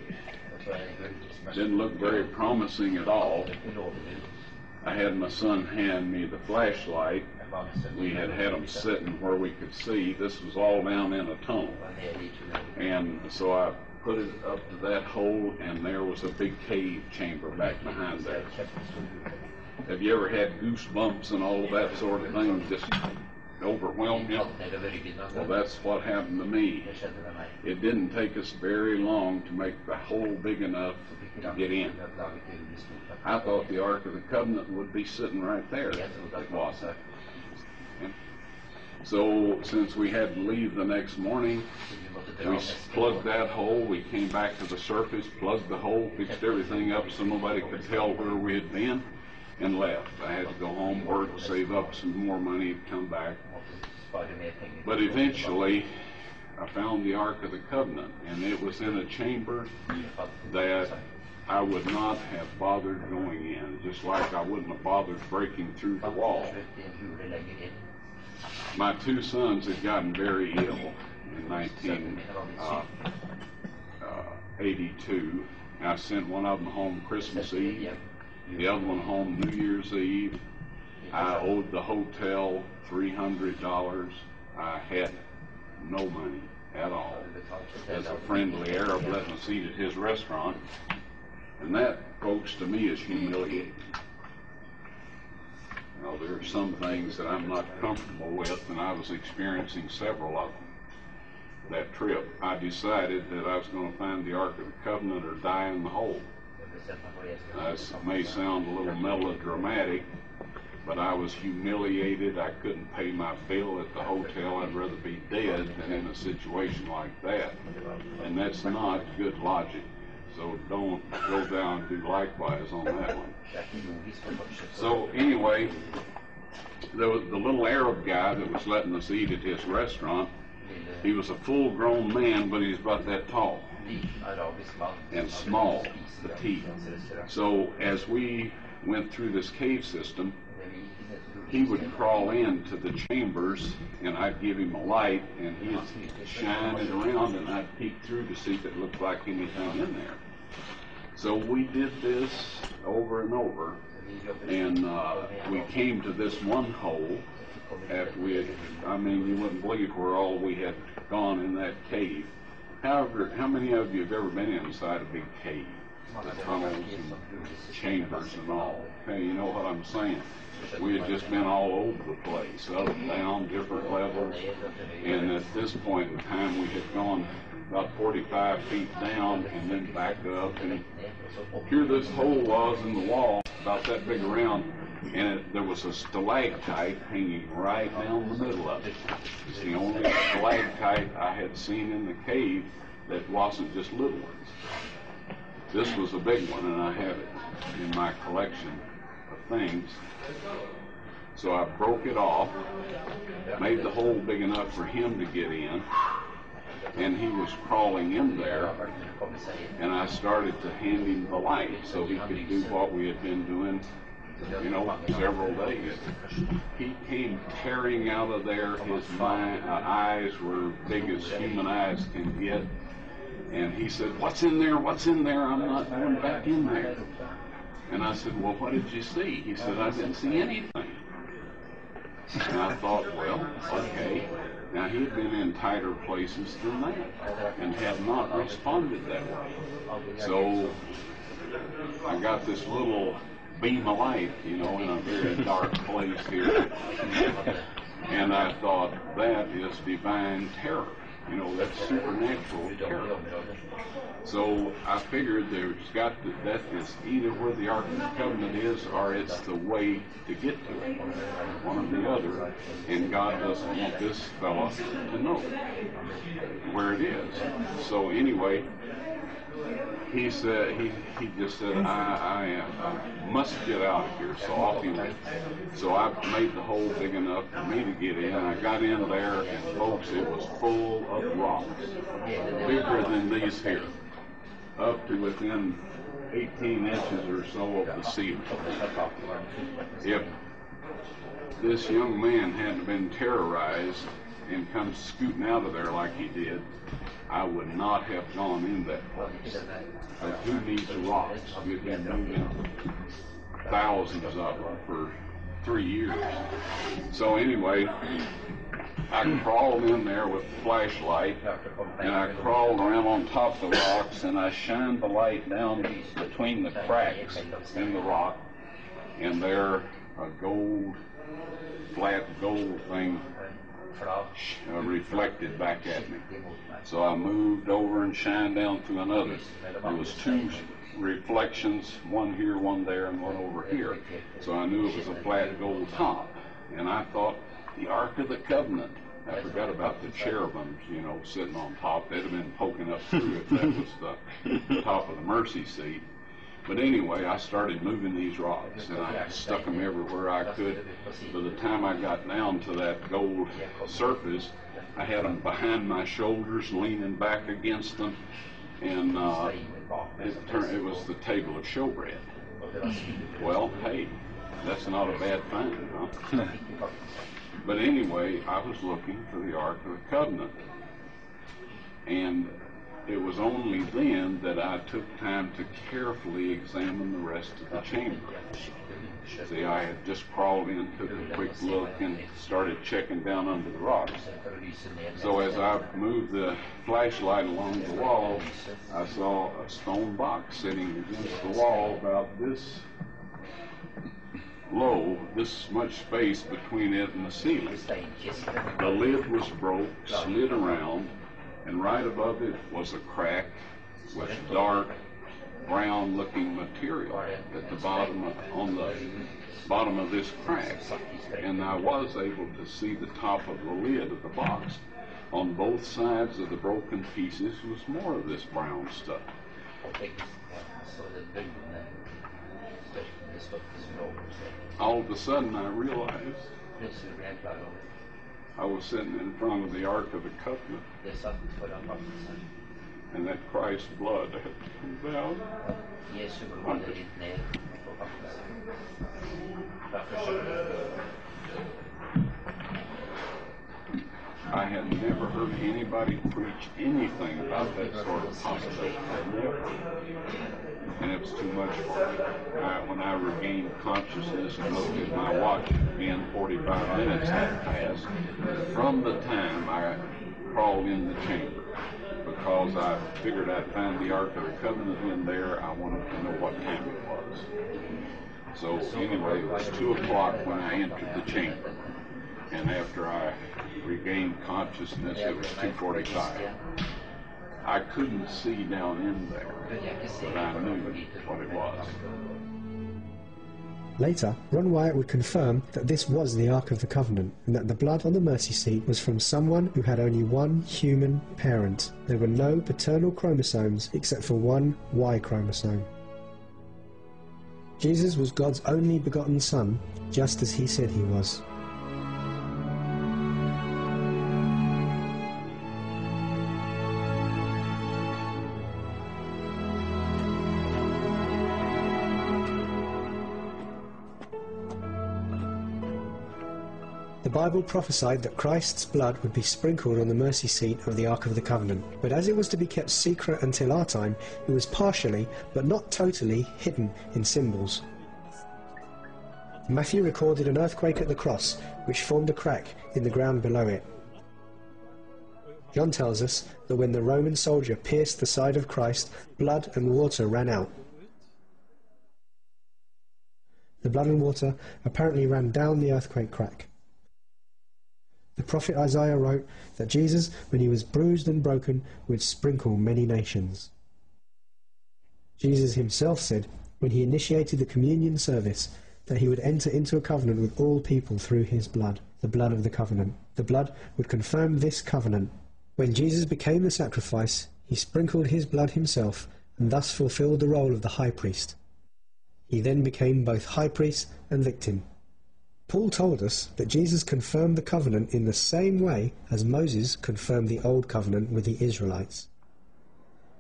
Didn't look very promising at all. I had my son hand me the flashlight. We had them sitting where we could see. This was all down in a tunnel. And so I put it up to that hole, and there was a big cave chamber back behind there. Have you ever had goosebumps and all of that sort of thing just overwhelm you? Well, that's what happened to me. It didn't take us very long to make the hole big enough to get in. I thought the Ark of the Covenant would be sitting right there. It wasn't. So since we had to leave the next morning, we plugged that hole. We came back to the surface, plugged the hole, fixed everything up so nobody could tell where we had been, and left. I had to go home, work, save up some more money, come back. But eventually, I found the Ark of the Covenant, and it was in a chamber that I would not have bothered going in, just like I wouldn't have bothered breaking through the wall. My two sons had gotten very ill in 1982. I sent one of them home Christmas Eve, the other one home New Year's Eve. I owed the hotel $300. I had no money at all. As a friendly Arab let me eat at his restaurant, and that, folks, to me is humiliating. You know, there are some things that I'm not comfortable with, and I was experiencing several of them. That trip, I decided that I was going to find the Ark of the Covenant or die in the hole. This may sound a little melodramatic, but I was humiliated. I couldn't pay my bill at the hotel. I'd rather be dead than in a situation like that. And that's not good logic. So don't go down and do likewise on that one. So anyway, the little Arab guy that was letting us eat at his restaurant, he was a full-grown man, but he's about that tall and small, petite. So as we went through this cave system, he would crawl into the chambers, and I'd give him a light, and he'd shine it around, and I'd peek through to see if it looked like anything in there. So we did this over and over, and we came to this one hole after we had, I mean, you wouldn't believe where all we had gone in that cave. However, how many of you have ever been inside a big cave? The tunnels and chambers and all. Hey, you know what I'm saying? We had just been all over the place, up and down, different levels, and at this point in time we had gone about 45 feet down and then back up, and here this hole was in the wall, about that big around, and there was a stalactite hanging right down the middle of it. It's the only stalactite I had seen in the cave that wasn't just little ones. This was a big one, and I have it in my collection of things. So I broke it off, made the hole big enough for him to get in, and he was crawling in there, and I started to hand him the light so he could do what we had been doing, you know, several days. He came tearing out of there. His eyes were big as human eyes can get, and he said, "What's in there? What's in there? I'm not going back in there." And I said, "Well, what did you see?" He said, "I didn't see anything." And I thought, well, okay. Now, he had been in tighter places than that and had not responded that way. So I got this little beam of light, you know, in a very dark place here. And I thought, that is divine terror. You know, that's supernatural terror. So I figured there's got to, that is either where the Ark of the Covenant is, or it's the way to get to it, one or the other. And God doesn't want this fella to know where it is. So anyway, he said, he just said, I must get out of here. So off he went. So I made the hole big enough for me to get in. I got in there, and folks, it was full of rocks, bigger than these here, up to within 18 inches or so of the ceiling. If this young man hadn't been terrorized and come scooting out of there like he did, I would not have gone in that place. Who needs rocks? You'd be moving thousands of them for 3 years. So anyway, I crawled in there with a flashlight, and I crawled around on top of the rocks, and I shined the light down between the cracks in the rock, and there a flat gold thing reflected back at me. So I moved over and shined down through another. There was 2 reflections, one here, one there, and one over here. So I knew it was a flat gold top. And I thought, the Ark of the Covenant. I forgot about the cherubims, you know, sitting on top. They'd have been poking up through if that was the top of the mercy seat. But anyway, I started moving these rocks, and I stuck them everywhere I could. By the time I got down to that gold surface, I had them behind my shoulders, leaning back against them, and it was the table of showbread. Well, hey, that's not a bad find, huh? But anyway, I was looking for the Ark of the Covenant, and it was only then that I took time to carefully examine the rest of the chamber. See, I had just crawled in, took a quick look, and started checking down under the rocks. So as I moved the flashlight along the wall, I saw a stone box sitting against the wall about this low, this much space between it and the ceiling. The lid was broke, slid around, and right above it was a crack with dark brown looking material at the bottom on the bottom of this crack. And I was able to see the top of the lid of the box. On both sides of the broken pieces was more of this brown stuff. All of a sudden I realized I was sitting in front of the Ark of the Covenant, and that Christ's blood had come down on it. I had never heard anybody preach anything about that sort of possibility. Never. And it was too much for me. When I regained consciousness and looked at my watch, again, 45 minutes had passed from the time I crawled in the chamber. Because I figured I'd find the Ark of the Covenant in there, I wanted to know what time it was. So anyway, it was 2 o'clock when I entered the chamber. And after I regained consciousness, it was 2:45. I couldn't see down in there, but I knew what it was. Later, Ron Wyatt would confirm that this was the Ark of the Covenant, and that the blood on the mercy seat was from someone who had only one human parent. There were no paternal chromosomes except for one Y chromosome. Jesus was God's only begotten Son, just as he said he was. The Bible prophesied that Christ's blood would be sprinkled on the mercy seat of the Ark of the Covenant, but as it was to be kept secret until our time, it was partially, but not totally, hidden in symbols. Matthew recorded an earthquake at the cross, which formed a crack in the ground below it. John tells us that when the Roman soldier pierced the side of Christ, blood and water ran out. The blood and water apparently ran down the earthquake crack. The prophet Isaiah wrote that Jesus, when he was bruised and broken, would sprinkle many nations. Jesus himself said, when he initiated the communion service, that he would enter into a covenant with all people through his blood, the blood of the covenant. The blood would confirm this covenant. When Jesus became the sacrifice, he sprinkled his blood himself, and thus fulfilled the role of the high priest. He then became both high priest and victim. Paul told us that Jesus confirmed the covenant in the same way as Moses confirmed the old covenant with the Israelites.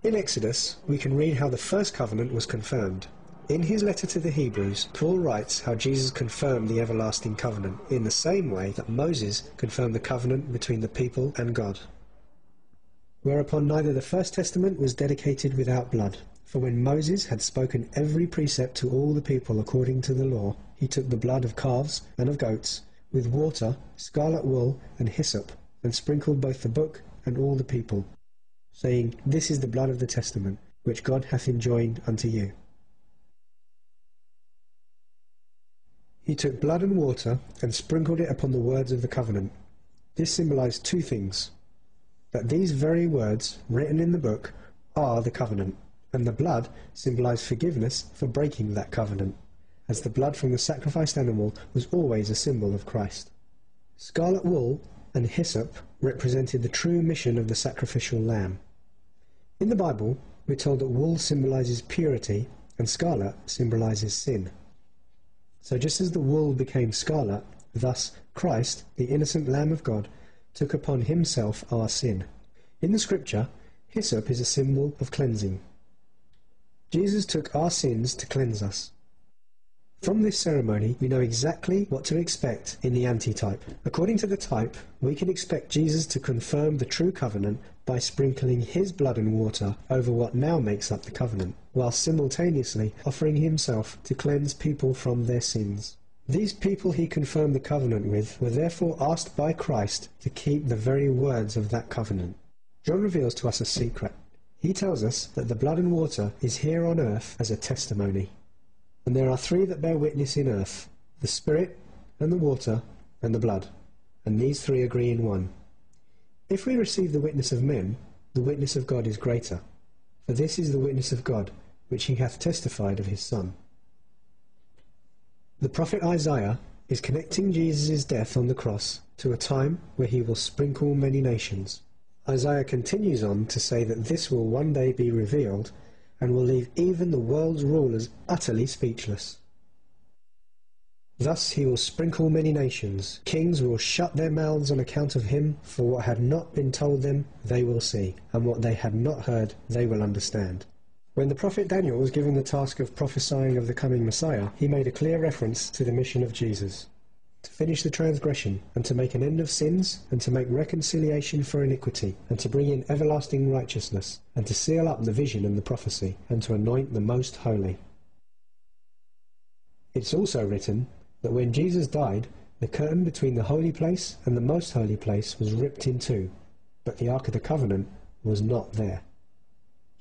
In Exodus, we can read how the first covenant was confirmed. In his letter to the Hebrews, Paul writes how Jesus confirmed the everlasting covenant in the same way that Moses confirmed the covenant between the people and God. Whereupon neither the First Testament was dedicated without blood, For when Moses had spoken every precept to all the people according to the law, he took the blood of calves and of goats, with water, scarlet wool, and hyssop, and sprinkled both the book and all the people, saying, This is the blood of the testament, which God hath enjoined unto you. He took blood and water, and sprinkled it upon the words of the covenant. This symbolized two things: that these very words, written in the book, are the covenant, and the blood symbolized forgiveness for breaking that covenant, as the blood from the sacrificed animal was always a symbol of Christ. Scarlet wool and hyssop represented the true mission of the sacrificial lamb. In the Bible, we're told that wool symbolizes purity and scarlet symbolizes sin. So just as the wool became scarlet, thus Christ, the innocent Lamb of God, took upon himself our sin. In the scripture, hyssop is a symbol of cleansing. Jesus took our sins to cleanse us. From this ceremony, we know exactly what to expect in the antitype. According to the type, we can expect Jesus to confirm the true covenant by sprinkling his blood and water over what now makes up the covenant, while simultaneously offering himself to cleanse people from their sins. These people he confirmed the covenant with were therefore asked by Christ to keep the very words of that covenant. John reveals to us a secret. He tells us that the blood and water is here on earth as a testimony. And there are three that bear witness in earth: the Spirit, and the water, and the blood. And these three agree in one. If we receive the witness of men, the witness of God is greater. For this is the witness of God, which he hath testified of his Son. The prophet Isaiah is connecting Jesus' death on the cross to a time where he will sprinkle many nations. Isaiah continues on to say that this will one day be revealed and will leave even the world's rulers utterly speechless. Thus he will sprinkle many nations. Kings will shut their mouths on account of him, for what had not been told them they will see, and what they had not heard they will understand. When the prophet Daniel was given the task of prophesying of the coming Messiah, he made a clear reference to the mission of Jesus: to finish the transgression, and to make an end of sins, and to make reconciliation for iniquity, and to bring in everlasting righteousness, and to seal up the vision and the prophecy, and to anoint the most holy. It's also written that when Jesus died, the curtain between the holy place and the most holy place was ripped in two, but the Ark of the Covenant was not there.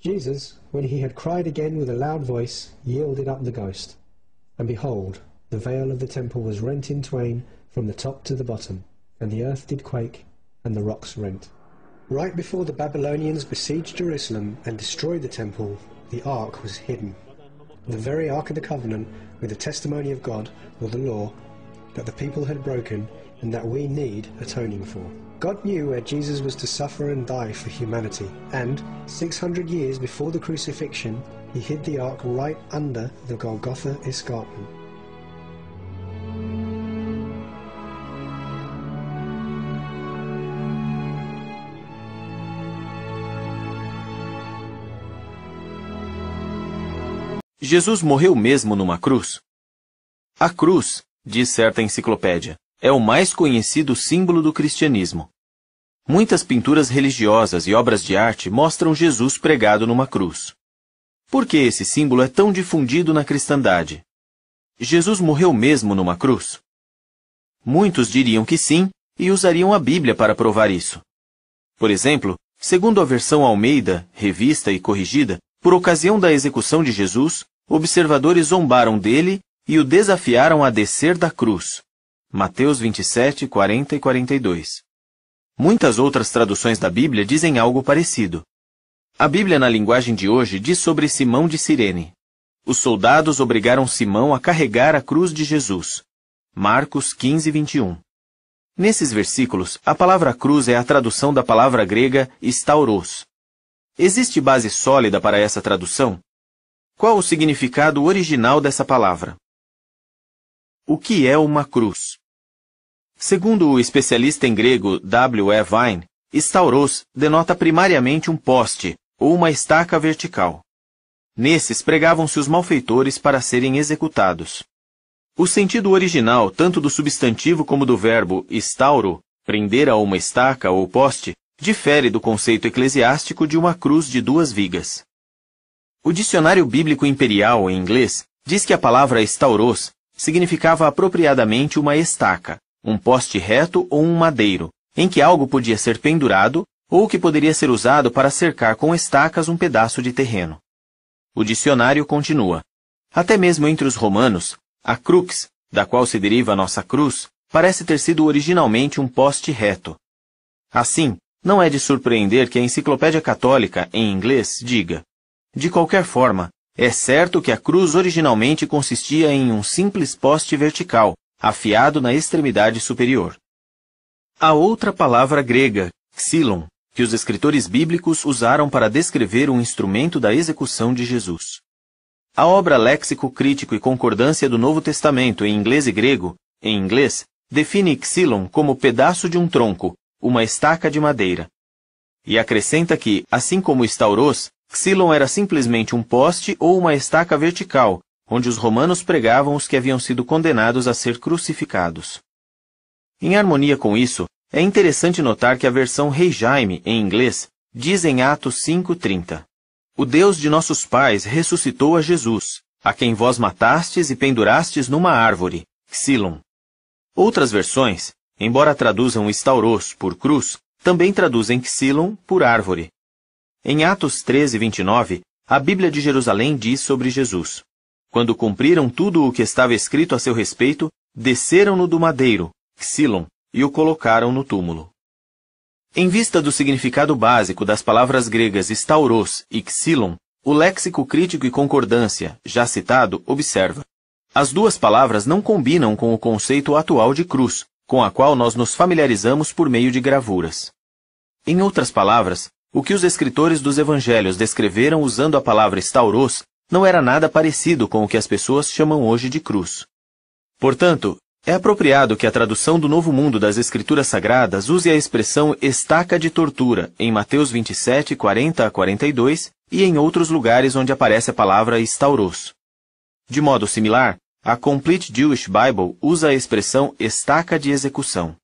Jesus, when he had cried again with a loud voice, yielded up the ghost. And behold, the veil of the temple was rent in twain from the top to the bottom, and the earth did quake, and the rocks rent. Right before the Babylonians besieged Jerusalem and destroyed the temple, the ark was hidden. The very Ark of the Covenant, with the testimony of God, or the law, that the people had broken, and that we need atoning for. God knew where Jesus was to suffer and die for humanity, and 600 years before the crucifixion, he hid the ark right under the Golgotha escarpment. Jesus morreu mesmo numa cruz? A cruz, diz certa enciclopédia, é o mais conhecido símbolo do cristianismo. Muitas pinturas religiosas e obras de arte mostram Jesus pregado numa cruz. Por que esse símbolo é tão difundido na cristandade? Jesus morreu mesmo numa cruz? Muitos diriam que sim e usariam a Bíblia para provar isso. Por exemplo, segundo a versão Almeida, revista e corrigida, por ocasião da execução de Jesus, observadores zombaram dele e o desafiaram a descer da cruz. Mateus 27, 40 e 42. Muitas outras traduções da Bíblia dizem algo parecido. A Bíblia na linguagem de hoje diz sobre Simão de Cirene. Os soldados obrigaram Simão a carregar a cruz de Jesus. Marcos 15, 21. Nesses versículos, a palavra cruz é a tradução da palavra grega stauros. Existe base sólida para essa tradução? Qual o significado original dessa palavra? O que é uma cruz? Segundo o especialista em grego W. E. Vine, stauros denota primariamente um poste ou uma estaca vertical. Nesses pregavam-se os malfeitores para serem executados. O sentido original, tanto do substantivo como do verbo stauro, prender a uma estaca ou poste, difere do conceito eclesiástico de uma cruz de 2 vigas. O Dicionário Bíblico Imperial, em inglês, diz que a palavra estauros significava apropriadamente uma estaca, um poste reto ou um madeiro, em que algo podia ser pendurado ou que poderia ser usado para cercar com estacas um pedaço de terreno. O dicionário continua. Até mesmo entre os romanos, a crux, da qual se deriva a nossa cruz, parece ter sido originalmente um poste reto. Assim, não é de surpreender que a Enciclopédia Católica, em inglês, diga: de qualquer forma, é certo que a cruz originalmente consistia em um simples poste vertical, afiado na extremidade superior. A outra palavra grega, xilon, que os escritores bíblicos usaram para descrever um instrumento da execução de Jesus. A obra Léxico Crítico e Concordância do Novo Testamento em inglês e grego, em inglês, define xilon como pedaço de um tronco, uma estaca de madeira. E acrescenta que, assim como estauros, xilon era simplesmente um poste ou uma estaca vertical, onde os romanos pregavam os que haviam sido condenados a ser crucificados. Em harmonia com isso, é interessante notar que a versão Rei Jaime, em inglês, diz em Atos 5:30: o Deus de nossos pais ressuscitou a Jesus, a quem vós matastes e pendurastes numa árvore, xilon. Outras versões, embora traduzam estauros por cruz, também traduzem xilon por árvore. Em Atos 13:29, a Bíblia de Jerusalém diz sobre Jesus: quando cumpriram tudo o que estava escrito a seu respeito, desceram-no do madeiro, xilon, e o colocaram no túmulo. Em vista do significado básico das palavras gregas estauros e xilon, o Léxico Crítico e Concordância, já citado, observa: as duas palavras não combinam com o conceito atual de cruz, com a qual nós nos familiarizamos por meio de gravuras. Em outras palavras, o que os escritores dos evangelhos descreveram usando a palavra estauros não era nada parecido com o que as pessoas chamam hoje de cruz. Portanto, é apropriado que a tradução do Novo Mundo das Escrituras Sagradas use a expressão estaca de tortura em Mateus 27:40-42 e em outros lugares onde aparece a palavra estauros. De modo similar, a Complete Jewish Bible usa a expressão estaca de execução.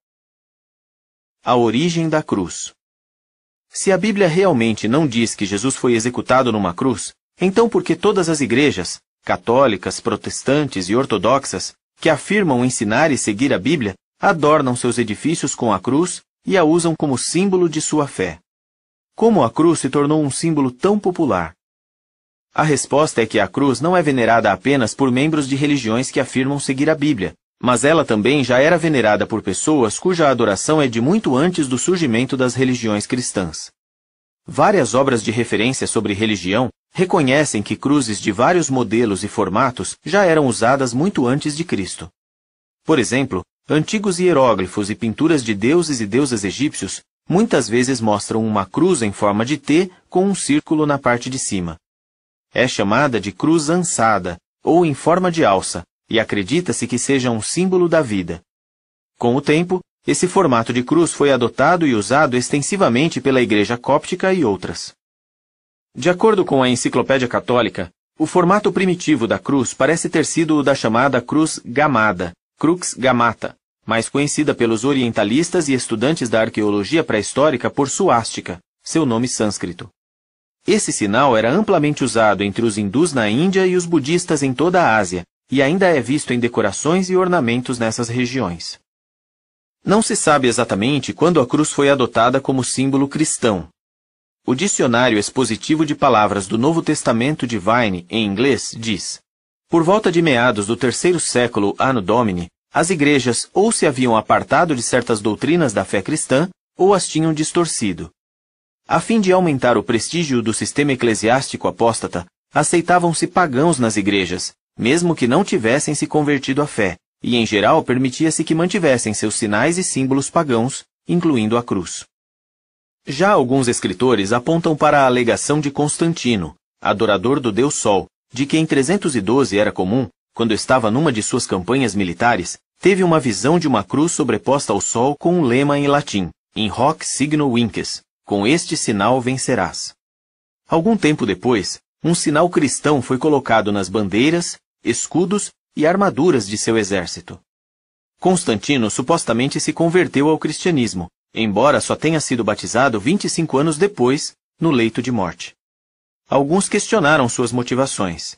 A origem da cruz. Se a Bíblia realmente não diz que Jesus foi executado numa cruz, então por que todas as igrejas, católicas, protestantes e ortodoxas, que afirmam ensinar e seguir a Bíblia, adornam seus edifícios com a cruz e a usam como símbolo de sua fé? Como a cruz se tornou um símbolo tão popular? A resposta é que a cruz não é venerada apenas por membros de religiões que afirmam seguir a Bíblia, mas ela também já era venerada por pessoas cuja adoração é de muito antes do surgimento das religiões cristãs. Várias obras de referência sobre religião reconhecem que cruzes de vários modelos e formatos já eram usadas muito antes de Cristo. Por exemplo, antigos hieróglifos e pinturas de deuses e deusas egípcios muitas vezes mostram uma cruz em forma de T com um círculo na parte de cima. É chamada de cruz ansada, ou em forma de alça, e acredita-se que seja um símbolo da vida. Com o tempo, esse formato de cruz foi adotado e usado extensivamente pela Igreja Cóptica e outras. De acordo com a Enciclopédia Católica, o formato primitivo da cruz parece ter sido o da chamada cruz gamada, crux gamata, mais conhecida pelos orientalistas e estudantes da arqueologia pré-histórica por suástica, seu nome sânscrito. Esse sinal era amplamente usado entre os hindus na Índia e os budistas em toda a Ásia, e ainda é visto em decorações e ornamentos nessas regiões. Não se sabe exatamente quando a cruz foi adotada como símbolo cristão. O Dicionário Expositivo de Palavras do Novo Testamento de Vine, em inglês, diz: por volta de meados do 3º século Anno Domini, as igrejas ou se haviam apartado de certas doutrinas da fé cristã, ou as tinham distorcido. A fim de aumentar o prestígio do sistema eclesiástico apóstata, aceitavam-se pagãos nas igrejas, mesmo que não tivessem se convertido à fé, e em geral permitia-se que mantivessem seus sinais e símbolos pagãos, incluindo a cruz. Já alguns escritores apontam para a alegação de Constantino, adorador do deus Sol, de que em 312 era comum, quando estava numa de suas campanhas militares, teve uma visão de uma cruz sobreposta ao Sol com um lema em latim, in hoc signo vinces, com este sinal vencerás. Algum tempo depois, um sinal cristão foi colocado nas bandeiras, escudos e armaduras de seu exército. Constantino supostamente se converteu ao cristianismo, embora só tenha sido batizado 25 anos depois, no leito de morte. alguns questionaram suas motivações.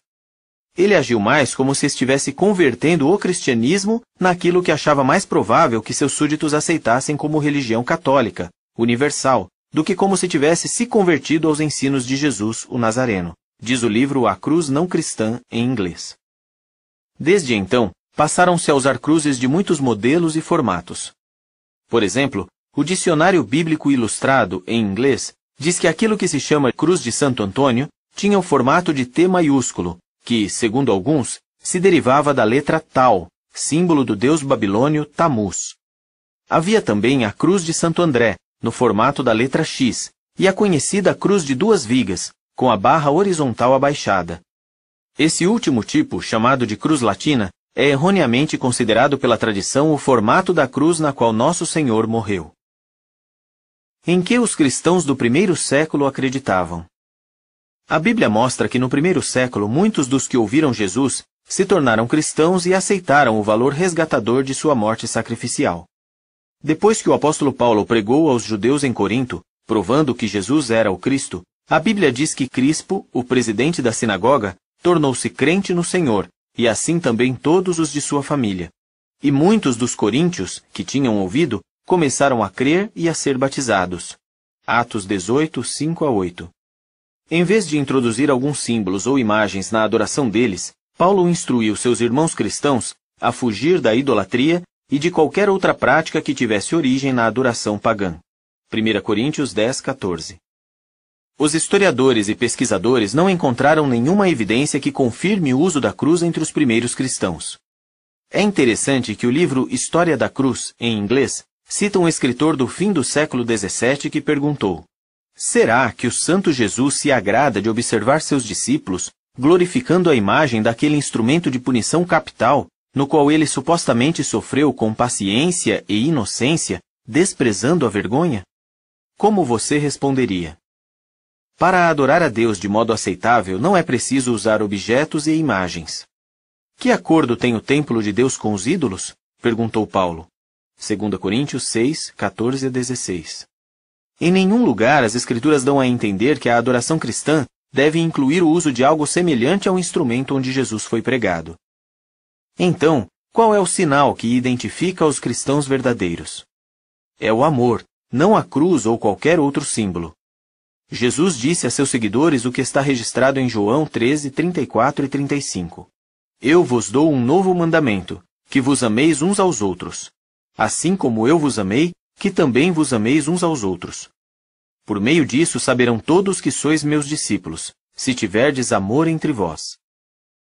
Ele agiu mais como se estivesse convertendo o cristianismo naquilo que achava mais provável que seus súditos aceitassem como religião católica, universal, do que como se tivesse se convertido aos ensinos de Jesus, o Nazareno, diz o livro A Cruz Não Cristã, em inglês. Desde então, passaram-se a usar cruzes de muitos modelos e formatos. Por exemplo, o Dicionário Bíblico Ilustrado, em inglês, diz que aquilo que se chama Cruz de Santo Antônio tinha o formato de T maiúsculo, que, segundo alguns, se derivava da letra Tau, símbolo do deus babilônio Tamuz. Havia também a Cruz de Santo André, no formato da letra X, e a conhecida Cruz de Duas Vigas, com a barra horizontal abaixada. Esse último tipo, chamado de cruz latina, é erroneamente considerado pela tradição o formato da cruz na qual Nosso Senhor morreu. Em que os cristãos do primeiro século acreditavam? A Bíblia mostra que no primeiro século muitos dos que ouviram Jesus se tornaram cristãos e aceitaram o valor resgatador de sua morte sacrificial. Depois que o apóstolo Paulo pregou aos judeus em Corinto, provando que Jesus era o Cristo, a Bíblia diz que Crispo, o presidente da sinagoga, tornou-se crente no Senhor, e assim também todos os de sua família. E muitos dos coríntios, que tinham ouvido, começaram a crer e a ser batizados. Atos 18, 5-8. Em vez de introduzir alguns símbolos ou imagens na adoração deles, Paulo instruiu seus irmãos cristãos a fugir da idolatria e de qualquer outra prática que tivesse origem na adoração pagã. 1 Coríntios 10, 14. Os historiadores e pesquisadores não encontraram nenhuma evidência que confirme o uso da cruz entre os primeiros cristãos. É interessante que o livro História da Cruz, em inglês, cita um escritor do fim do século XVII que perguntou: será que o Santo Jesus se agrada de observar seus discípulos glorificando a imagem daquele instrumento de punição capital, no qual ele supostamente sofreu com paciência e inocência, desprezando a vergonha? Como você responderia? Para adorar a Deus de modo aceitável, não é preciso usar objetos e imagens. Que acordo tem o templo de Deus com os ídolos? Perguntou Paulo. 2 Coríntios 6, 14-16. Em nenhum lugar as Escrituras dão a entender que a adoração cristã deve incluir o uso de algo semelhante ao instrumento onde Jesus foi pregado. Então, qual é o sinal que identifica os cristãos verdadeiros? É o amor, não a cruz ou qualquer outro símbolo. Jesus disse a seus seguidores o que está registrado em João 13, 34 e 35. Eu vos dou um novo mandamento, que vos ameis uns aos outros. Assim como eu vos amei, que também vos ameis uns aos outros. Por meio disso saberão todos que sois meus discípulos, se tiverdes amor entre vós.